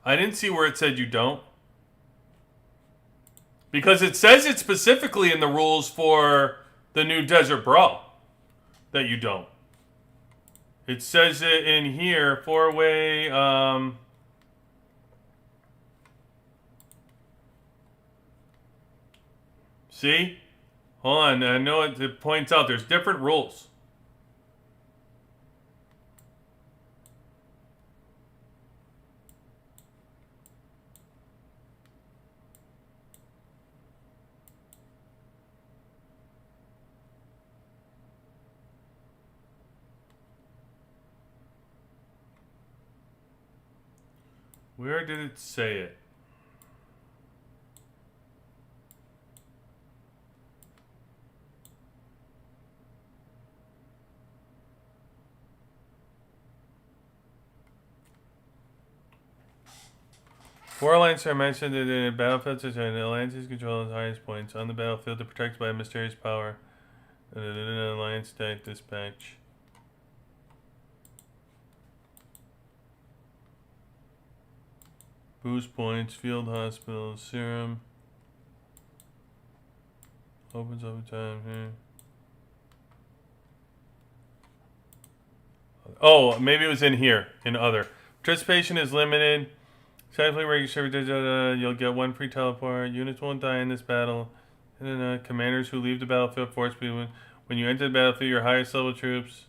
I didn't see where it said you don't. Because it says it specifically in the rules for the new Desert Brawl that you don't. It says it in here, 4-way, see? Hold on, I know it points out there's different rules. Where did it say it? Four alliances are mentioned in the battlefield. The alliances control the highest points on the battlefield. They're protected by a mysterious power. Alliance type dispatch. Boost points, field hospitals, serum. Opens over time here. Oh, maybe it was in here, in other. Participation is limited. Technically, where you serve, you'll get one free teleport. Units won't die in this battle. And commanders who leave the battlefield force when you enter the battlefield, your highest level troops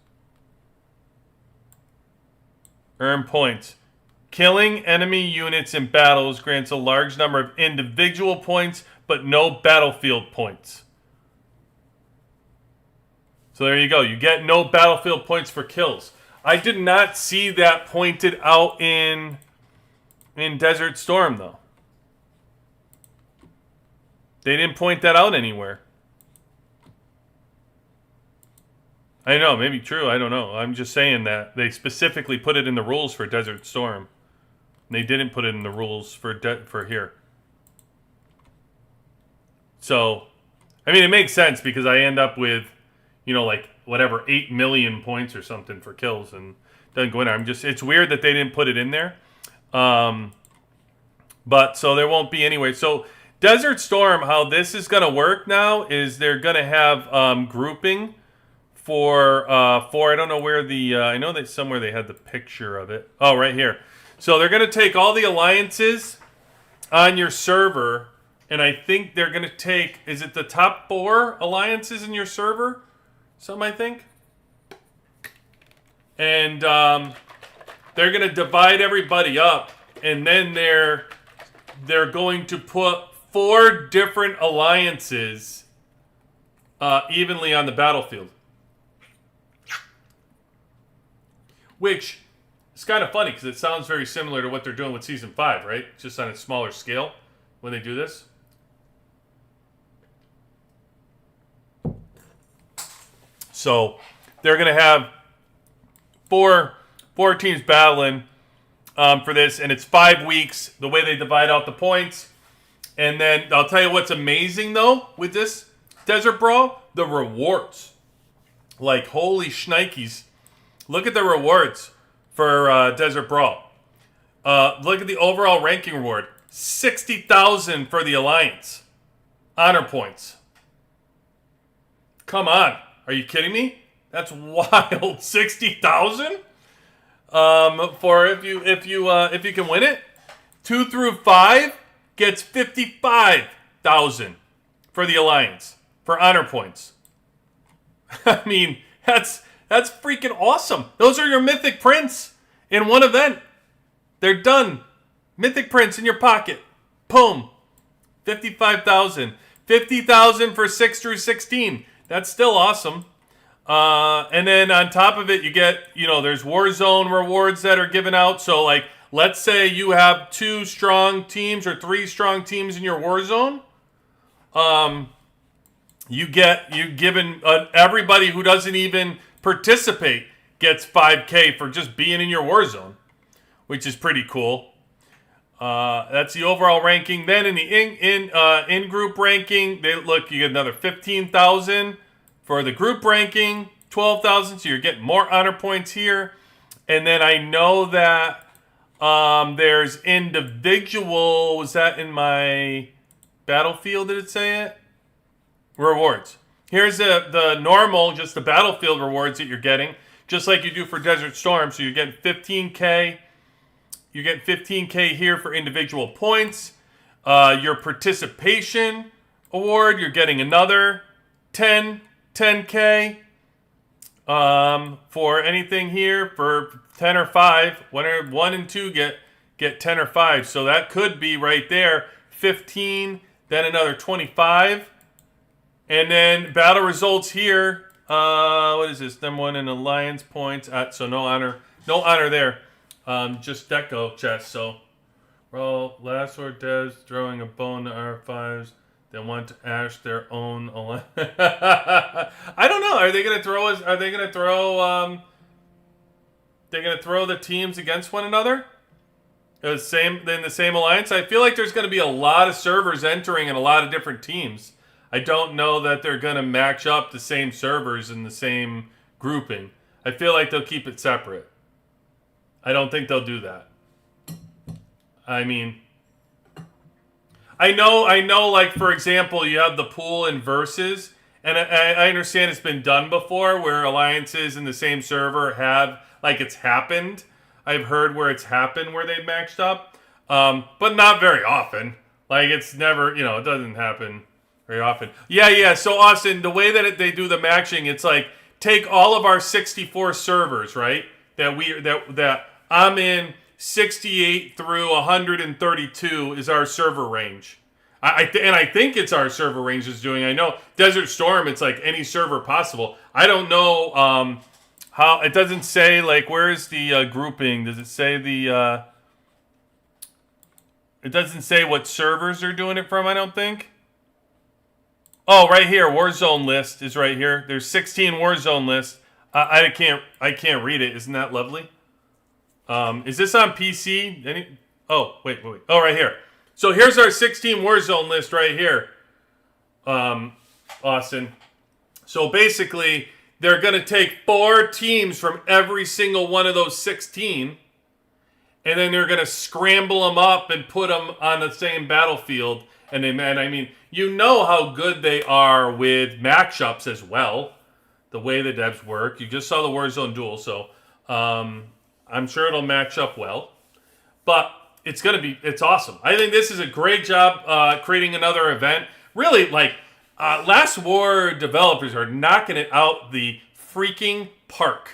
earn points. Killing enemy units in battles grants a large number of individual points, but no battlefield points. So there you go. You get no battlefield points for kills. I did not see that pointed out in Desert Storm, though. They didn't point that out anywhere. I know, maybe true. I don't know. I'm just saying that they specifically put it in the rules for Desert Storm. They didn't put it in the rules for here. So, I mean, it makes sense because I end up with, you know, like whatever 8 million points or something for kills, and it doesn't go in there. It's weird that they didn't put it in there. But so there won't be anyway. So Desert Storm, how this is going to work now is they're going to have grouping for I don't know where the I know that somewhere they had the picture of it. Oh, right here. So they're going to take all the alliances on your server, and I think they're going to take, is it the top 4 alliances in your server? Some, I think. And they're going to divide everybody up, and then they're going to put 4 different alliances evenly on the battlefield. Which is kind of funny because it sounds very similar to what they're doing with Season 5, right? Just on a smaller scale when they do this. So they're going to have four teams battling for this, and it's 5 weeks, the way they divide out the points. And then I'll tell you what's amazing, though, with this Desert Brawl, the rewards. Like, holy shnikes. Look at the rewards for Desert Brawl. Look at the overall ranking reward. 60,000 for the Alliance. Honor points. Come on. Are you kidding me? That's wild. 60,000? For if you can win it. 2 through 5 gets 55,000 for the Alliance for honor points. I mean, that's freaking awesome. Those are your mythic prints in one event. They're done. Mythic prints in your pocket. Boom. 55,000. 50,000 for 6 through 16. That's still awesome. And then on top of it, you get, there's Warzone rewards that are given out. So, like, let's say you have 2 strong teams or 3 strong teams in your Warzone. You're given everybody who doesn't even participate gets 5K for just being in your Warzone, which is pretty cool. That's the overall ranking. Then in the in-group ranking, you get another 15,000 for the group ranking, 12,000. So you're getting more honor points here. And then I know that there's individual. Was that in my Battlefield? Did it say it? Rewards. Here's the normal, just the Battlefield rewards that you're getting. just like you do for Desert Storm. So you're getting 15K. You get 15K here for individual points. Your participation award, you're getting another 10K. For anything here, for 10 or 5, 1 and 2 get 10 or 5. So that could be right there, 15, then another 25. And then battle results here. What is this? Number 1 in alliance points. So no honor there. Just deco chest. So roll last or devs throwing a bone to R5s. They want to ash their own alliance. I don't know. Are they gonna throw us? Are they gonna throw? They're gonna throw the teams against one another. In the same alliance. I feel like there's gonna be a lot of servers entering and a lot of different teams. I don't know that they're going to match up the same servers in the same grouping. I feel like they'll keep it separate. I don't think they'll do that. I mean, I know, like, for example, you have the pool and versus, and I understand it's been done before where alliances in the same server have, like, it's happened. I've heard where it's happened where they've matched up, but not very often. Like, it's never, it doesn't happen very often. Yeah. So, Austin, the way that they do the matching, it's like, take all of our 64 servers, right? That I'm in 68 through 132 is our server range. I think it's our server range is doing. I know Desert Storm, it's like any server possible. I don't know how, it doesn't say, like, where's the grouping? Does it say the, it doesn't say what servers they're doing it from, I don't think. Oh, right here, Warzone list is right here. There's 16 Warzone lists. I can't read it. Isn't that lovely? Is this on PC? Oh, wait. Oh, right here. So here's our 16 Warzone list right here, Austin. So basically, they're going to take 4 teams from every single one of those 16, and then they're going to scramble them up and put them on the same battlefield. And I mean, you know how good they are with matchups as well. The way the devs work. You just saw the Warzone duel, so I'm sure it'll match up well. But it's awesome. I think this is a great job creating another event. Really, like, Last War developers are knocking it out the freaking park.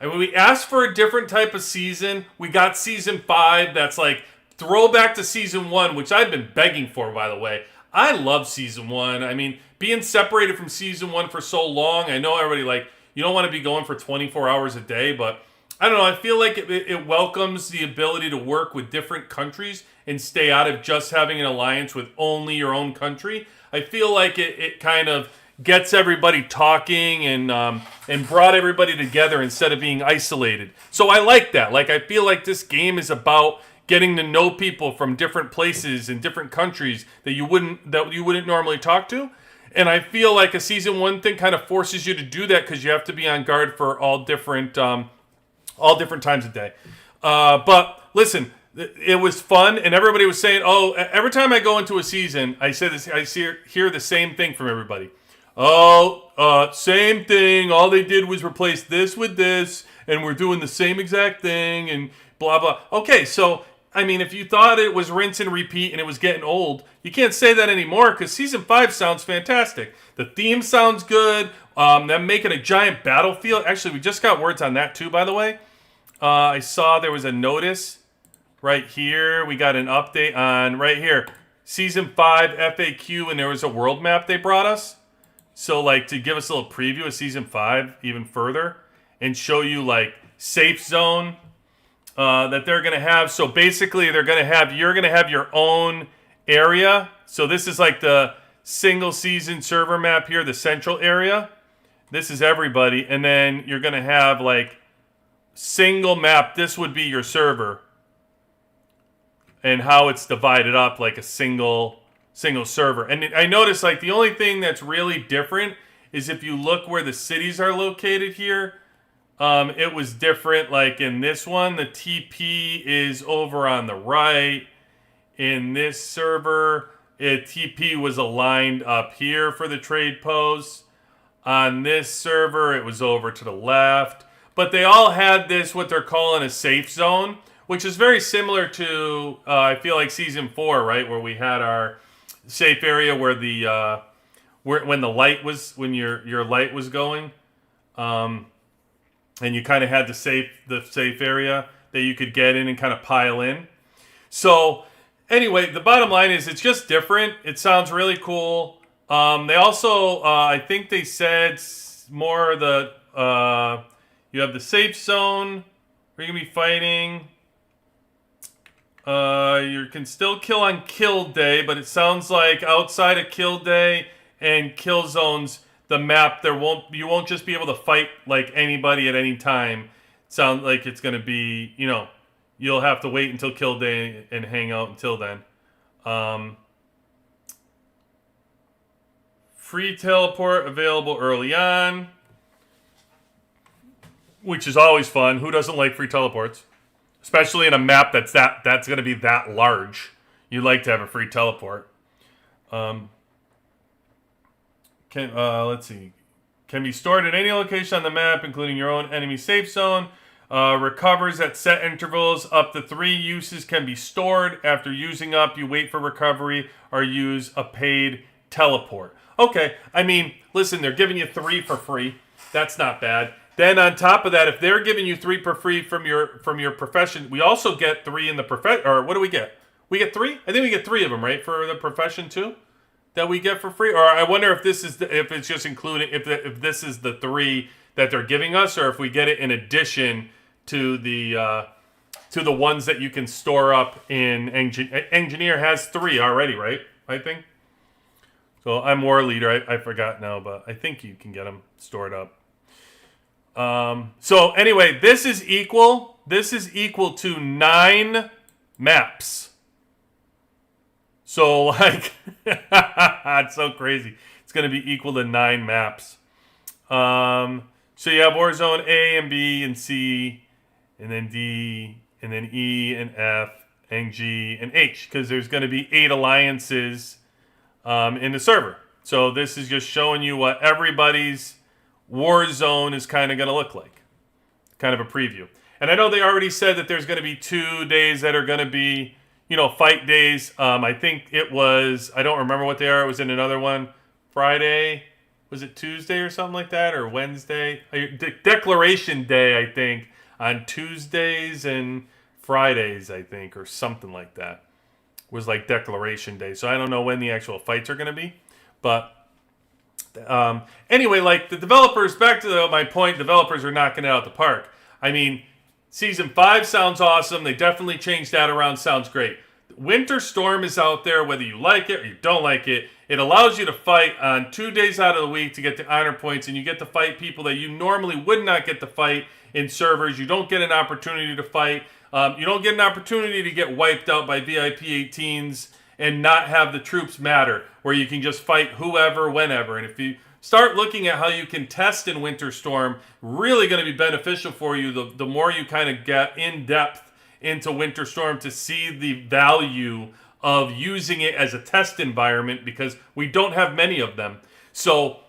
I mean, we asked for a different type of season. We got Season 5 that's like throwback to Season 1, which I've been begging for, by the way. I love Season 1. I mean, being separated from Season 1 for so long, I know everybody, like, you don't want to be going for 24 hours a day, but I don't know. I feel like it welcomes the ability to work with different countries and stay out of just having an alliance with only your own country. I feel like it kind of gets everybody talking and brought everybody together instead of being isolated. So I like that. Like, I feel like this game is about getting to know people from different places and different countries that you wouldn't normally talk to. And I feel like a Season 1 thing kind of forces you to do that because you have to be on guard for all different times of day. But listen, it was fun, and everybody was saying, "Oh, every time I go into a season, I hear the same thing from everybody. Oh, same thing. All they did was replace this with this, and we're doing the same exact thing, and blah blah." Okay, so I mean, if you thought it was rinse and repeat and it was getting old, you can't say that anymore because Season 5 sounds fantastic. The theme sounds good. Them making a giant battlefield. Actually, we just got words on that too, by the way. I saw there was a notice right here. We got an update on right here. Season 5 FAQ, and there was a world map they brought us. So, like, to give us a little preview of Season 5 even further and show you, like, safe zone that they're going to have. So, basically, you're going to have your own area. So, this is like the single season server map here, the central area. This is everybody. And then you're going to have, like, single map. This would be your server. And how it's divided up like a single server. And I noticed, like, the only thing that's really different is if you look where the cities are located here, it was different. Like in this one, the TP is over on the right. In this server, TP was aligned up here for the trade posts. On this server, it was over to the left. but they all had this, what they're calling a safe zone, which is very similar to, I feel like Season 4, right? Where we had our safe area where the, when the light was, when your light was going, and you kind of had the safe area that you could get in and kind of pile in. So anyway, the bottom line is it's just different. It sounds really cool. They also, I think they said more of the, you have the safe zone where you're going to be fighting. You can still kill on kill day, but it sounds like outside of kill day and kill zones, the map, you won't just be able to fight like anybody at any time. It sounds like it's going to be, you'll have to wait until kill day and hang out until then. Free teleport available early on, which is always fun. Who doesn't like free teleports? Especially in a map that's going to be that large. You'd like to have a free teleport. Let's see. Can be stored at any location on the map, including your own enemy safe zone. Recovers at set intervals. Up to 3 uses can be stored. After using up, you wait for recovery or use a paid teleport. Okay, I mean, listen, they're giving you 3 for free. That's not bad. Then on top of that, if they're giving you 3 for free from your profession, we also get 3 in the profession. Or what do we get? We get 3? I think we get 3 of them, right, for the profession too, that we get for free. Or I wonder if this is if it's just including if this is the 3 that they're giving us, or if we get it in addition to the ones that you can store up in Engineer has 3 already, right? I think. So I'm War Leader. I forgot now, but I think you can get them stored up. So anyway, this is equal to 9 maps. So like, it's so crazy. It's going to be equal to 9 maps. So you have Warzone A and B and C, and then D, and then E and F, and G and H, because there's going to be 8 alliances in the server. So this is just showing you what everybody's Warzone is kind of going to look like. Kind of a preview. And I know they already said that there's going to be 2 days that are going to be, fight days. I think it was, I don't remember what they are. It was in another one. Friday. Was it Tuesday or something like that? Or Wednesday? Declaration Day, I think. On Tuesdays and Fridays, I think. Or something like that. Was like Declaration Day. So I don't know when the actual fights are going to be. But anyway, like the developers, back to my point, developers are knocking it out the park. I mean, Season 5 sounds awesome. They definitely changed that around. Sounds great. Winter Storm is out there, whether you like it or you don't like it. It allows you to fight on 2 days out of the week to get the honor points, and you get to fight people that you normally would not get to fight in servers. You don't get an opportunity to fight. You don't get an opportunity to get wiped out by VIP 18s and not have the troops matter, where you can just fight whoever, whenever. And if you start looking at how you can test in Winter Storm, really going to be beneficial for you the more you kind of get in depth into Winter Storm to see the value of using it as a test environment, because we don't have many of them. So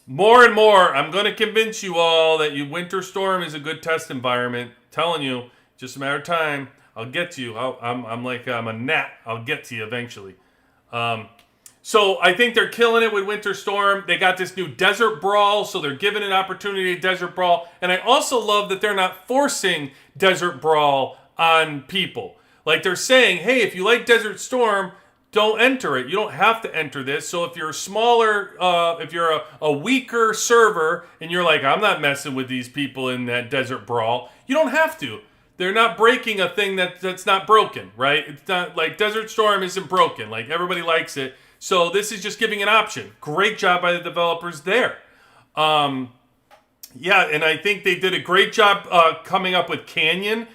more and more, I'm going to convince you all that Winter Storm is a good test environment. I'm telling you, just a matter of time. I'll get to you. I'm like I'm a gnat. I'll get to you eventually. So I think they're killing it with Winter Storm. They got this new Desert Brawl, so they're giving an opportunity to Desert Brawl. And I also love that they're not forcing Desert Brawl on people. Like they're saying, hey, if you like Desert Storm, don't enter it. You don't have to enter this. So if you're a smaller, if you're a weaker server and you're like, I'm not messing with these people in that Desert Brawl, you don't have to. They're not breaking a thing that's not broken, right? It's not like Desert Storm isn't broken. Like everybody likes it. So this is just giving an option. Great job by the developers there. Yeah, and I think they did a great job coming up with Canyon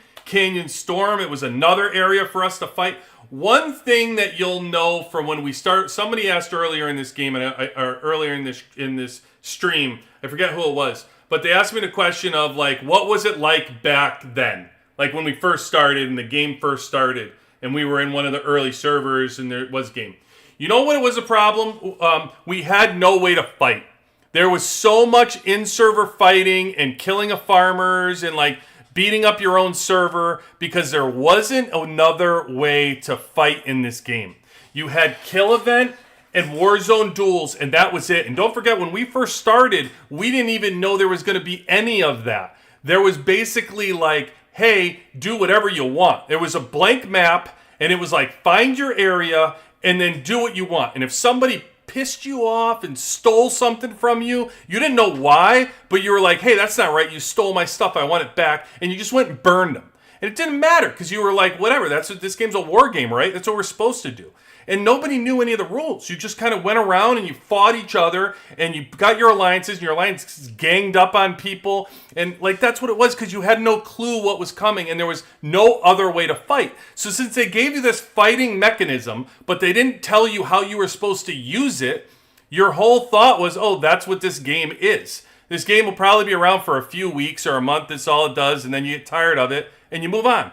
Storm. It was another area for us to fight. One thing that you'll know from when we start, somebody asked earlier in this game, or earlier in this stream, I forget who it was, but they asked me the question of like, what was it like back then? Like when we first started and the game first started, and we were in one of the early servers and there was game. You know what was a problem? We had no way to fight. There was so much in-server fighting and killing of farmers and like beating up your own server because there wasn't another way to fight in this game. You had kill event and Warzone duels, and that was it. And don't forget, when we first started, we didn't even know there was going to be any of that. There was basically like, hey, do whatever you want. There was a blank map, and it was like, find your area, and then do what you want. And if somebody pissed you off and stole something from you, you didn't know why, but you were like, hey, that's not right. You stole my stuff. I want it back. And you just went and burned them. And it didn't matter because you were like, whatever. That's what this game's a war game, right? That's what we're supposed to do. And nobody knew any of the rules. You just kind of went around and you fought each other and you got your alliances and your alliances ganged up on people. And like that's what it was because you had no clue what was coming and there was no other way to fight. So since they gave you this fighting mechanism, but they didn't tell you how you were supposed to use it, your whole thought was, oh, that's what this game is. This game will probably be around for a few weeks or a month. That's all it does. And then you get tired of it and you move on.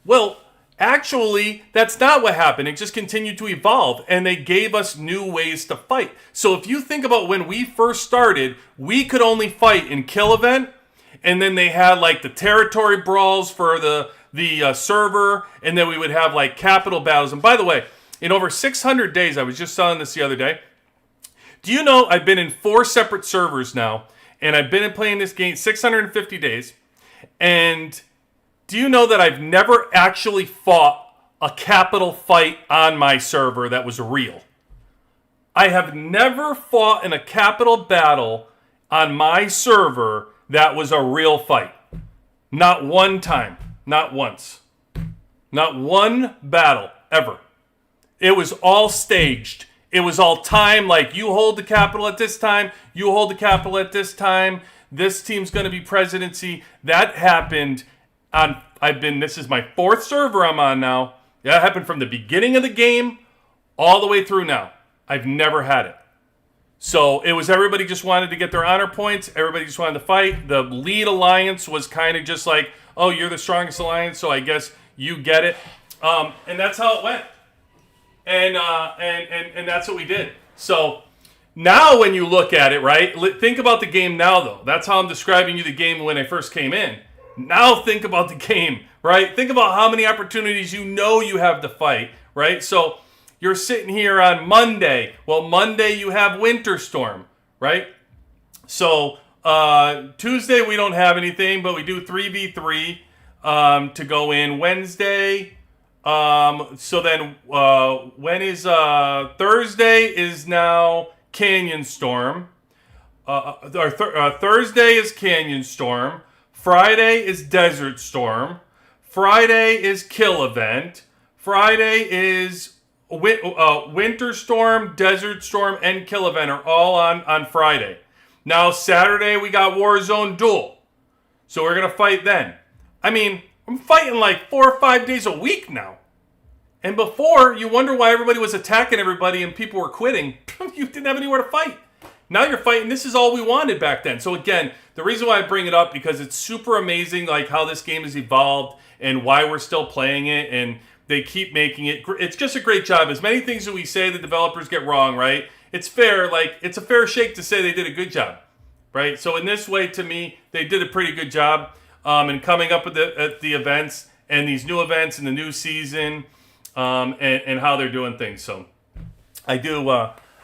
Well, actually, that's not what happened. It just continued to evolve, and they gave us new ways to fight. So if you think about when we first started, we could only fight in kill event, and then they had like the territory brawls for the server, and then we would have like capital battles. And by the way, in over 600 days, I was just selling this the other day. Do you know I've been in 4 separate servers now, and I've been playing this game 650 days, and do you know that I've never actually fought a capital fight on my server that was real? I have never fought in a capital battle on my server that was a real fight. Not one time. Not once. Not one battle ever. It was all staged. It was all time, like you hold the capital at this time, you hold the capital at this time, this team's going to be presidency. That happened this is my 4th server I'm on now. That happened from the beginning of the game all the way through now. I've never had it. So it was everybody just wanted to get their honor points. Everybody just wanted to fight. The lead alliance was kind of just like, oh, you're the strongest alliance, so I guess you get it. And that's how it went. And that's what we did. So now when you look at it, right, think about the game now, though. That's how I'm describing you the game when I first came in. Now think about the game, right? Think about how many opportunities you know you have to fight, right? So you're sitting here on Monday. Well, Monday you have Winter Storm, right? So Tuesday we don't have anything, but we do 3v3 to go in. Wednesday, so then when is Thursday is now Canyon Storm. Thursday is Canyon Storm. Friday is Desert Storm. Friday is Kill Event. Friday is Winter Storm, Desert Storm, and Kill Event are all on Friday. Now Saturday we got Warzone Duel. So we're going to fight then. I mean, I'm fighting like 4 or 5 days a week now. And before, you wonder why everybody was attacking everybody and people were quitting. You didn't have anywhere to fight. Now you're fighting. This is all we wanted back then. So again, the reason why I bring it up because it's super amazing, like how this game has evolved and why we're still playing it, and they keep making it. It's just a great job. As many things that we say the developers get wrong, right? It's fair. Like it's a fair shake to say they did a good job, right? So in this way, to me, they did a pretty good job in coming up with the events and these new events and the new season and how they're doing things. So I do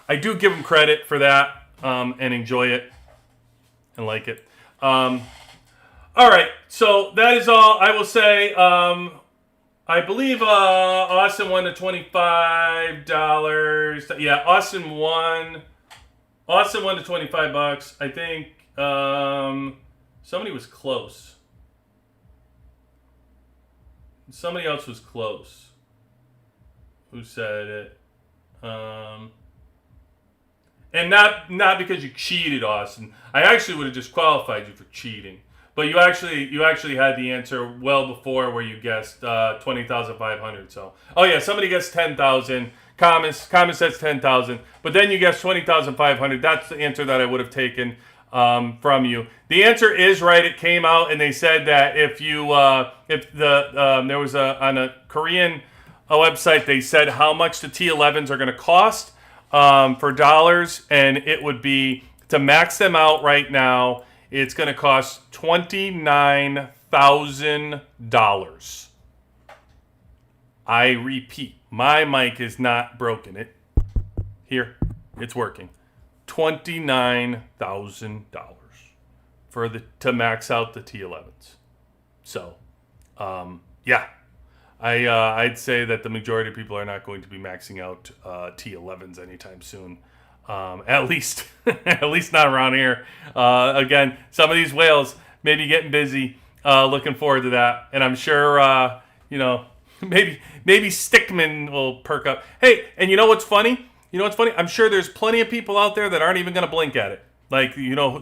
give them credit for that. And enjoy it and like it. All right, so that is all I will say. I believe Austin won the $25. Yeah, Austin won the $25. I think somebody was close. Somebody else was close. Who said it? And not because you cheated, Austin. I actually would have disqualified you for cheating. But you actually had the answer well before where you guessed 20,500. So, oh yeah, somebody guessed 10,000. Common says 10,000. But then you guessed 20,500. That's the answer that I would have taken from you. The answer is right. It came out and they said that if there was on a Korean website, they said how much the T11's are going to cost. For dollars, and it would be to max them out right now, it's going to cost $29,000. I repeat, my mic is not broken. Here, it's working. $29,000 to max out the T11's. So, yeah, I'd say that the majority of people are not going to be maxing out T11's anytime soon. At least not around here. Again, some of these whales may be getting busy. Looking forward to that, and I'm sure maybe Stickman will perk up. Hey, and you know what's funny? I'm sure there's plenty of people out there that aren't even going to blink at it. Like,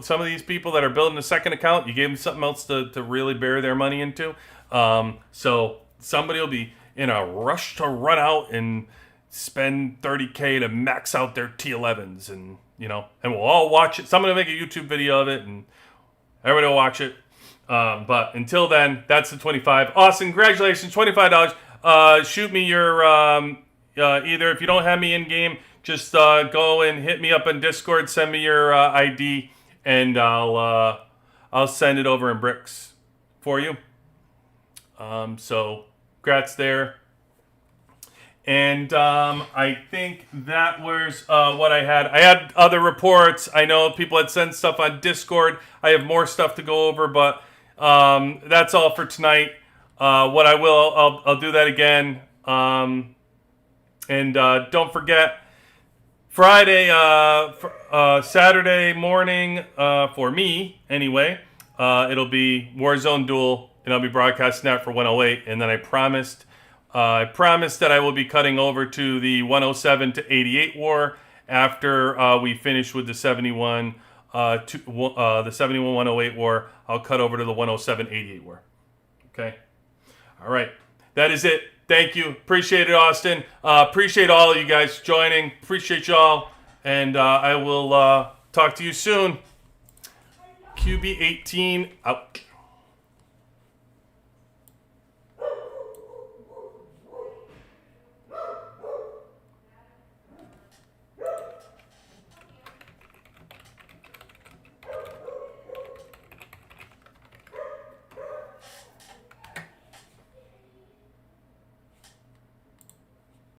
some of these people that are building a second account, you gave them something else to really bury their money into. So somebody will be in a rush to run out and spend $30K to max out their T11's, and we'll all watch it. Somebody will make a YouTube video of it, and everybody will watch it. But until then, that's the 25. Austin, congratulations, $25. Shoot me your either, if you don't have me in game, just go and hit me up on Discord, send me your ID, and I'll send it over in bricks for you. So congrats there. And I think that was what I had. I had other reports. I know people had sent stuff on Discord. I have more stuff to go over, but that's all for tonight. What I will, I'll do that again. And don't forget, Friday, Saturday morning, for me anyway, it'll be Warzone Duel, and I'll be broadcasting that for 108. And then I promised that I will be cutting over to the 107 to 88 war after we finish with the 71 the 71 108 war. I'll cut over to the 107 88 war. Okay. All right. That is it. Thank you. Appreciate it, Austin. Appreciate all of you guys joining. Appreciate y'all. And I will talk to you soon. QB18 out.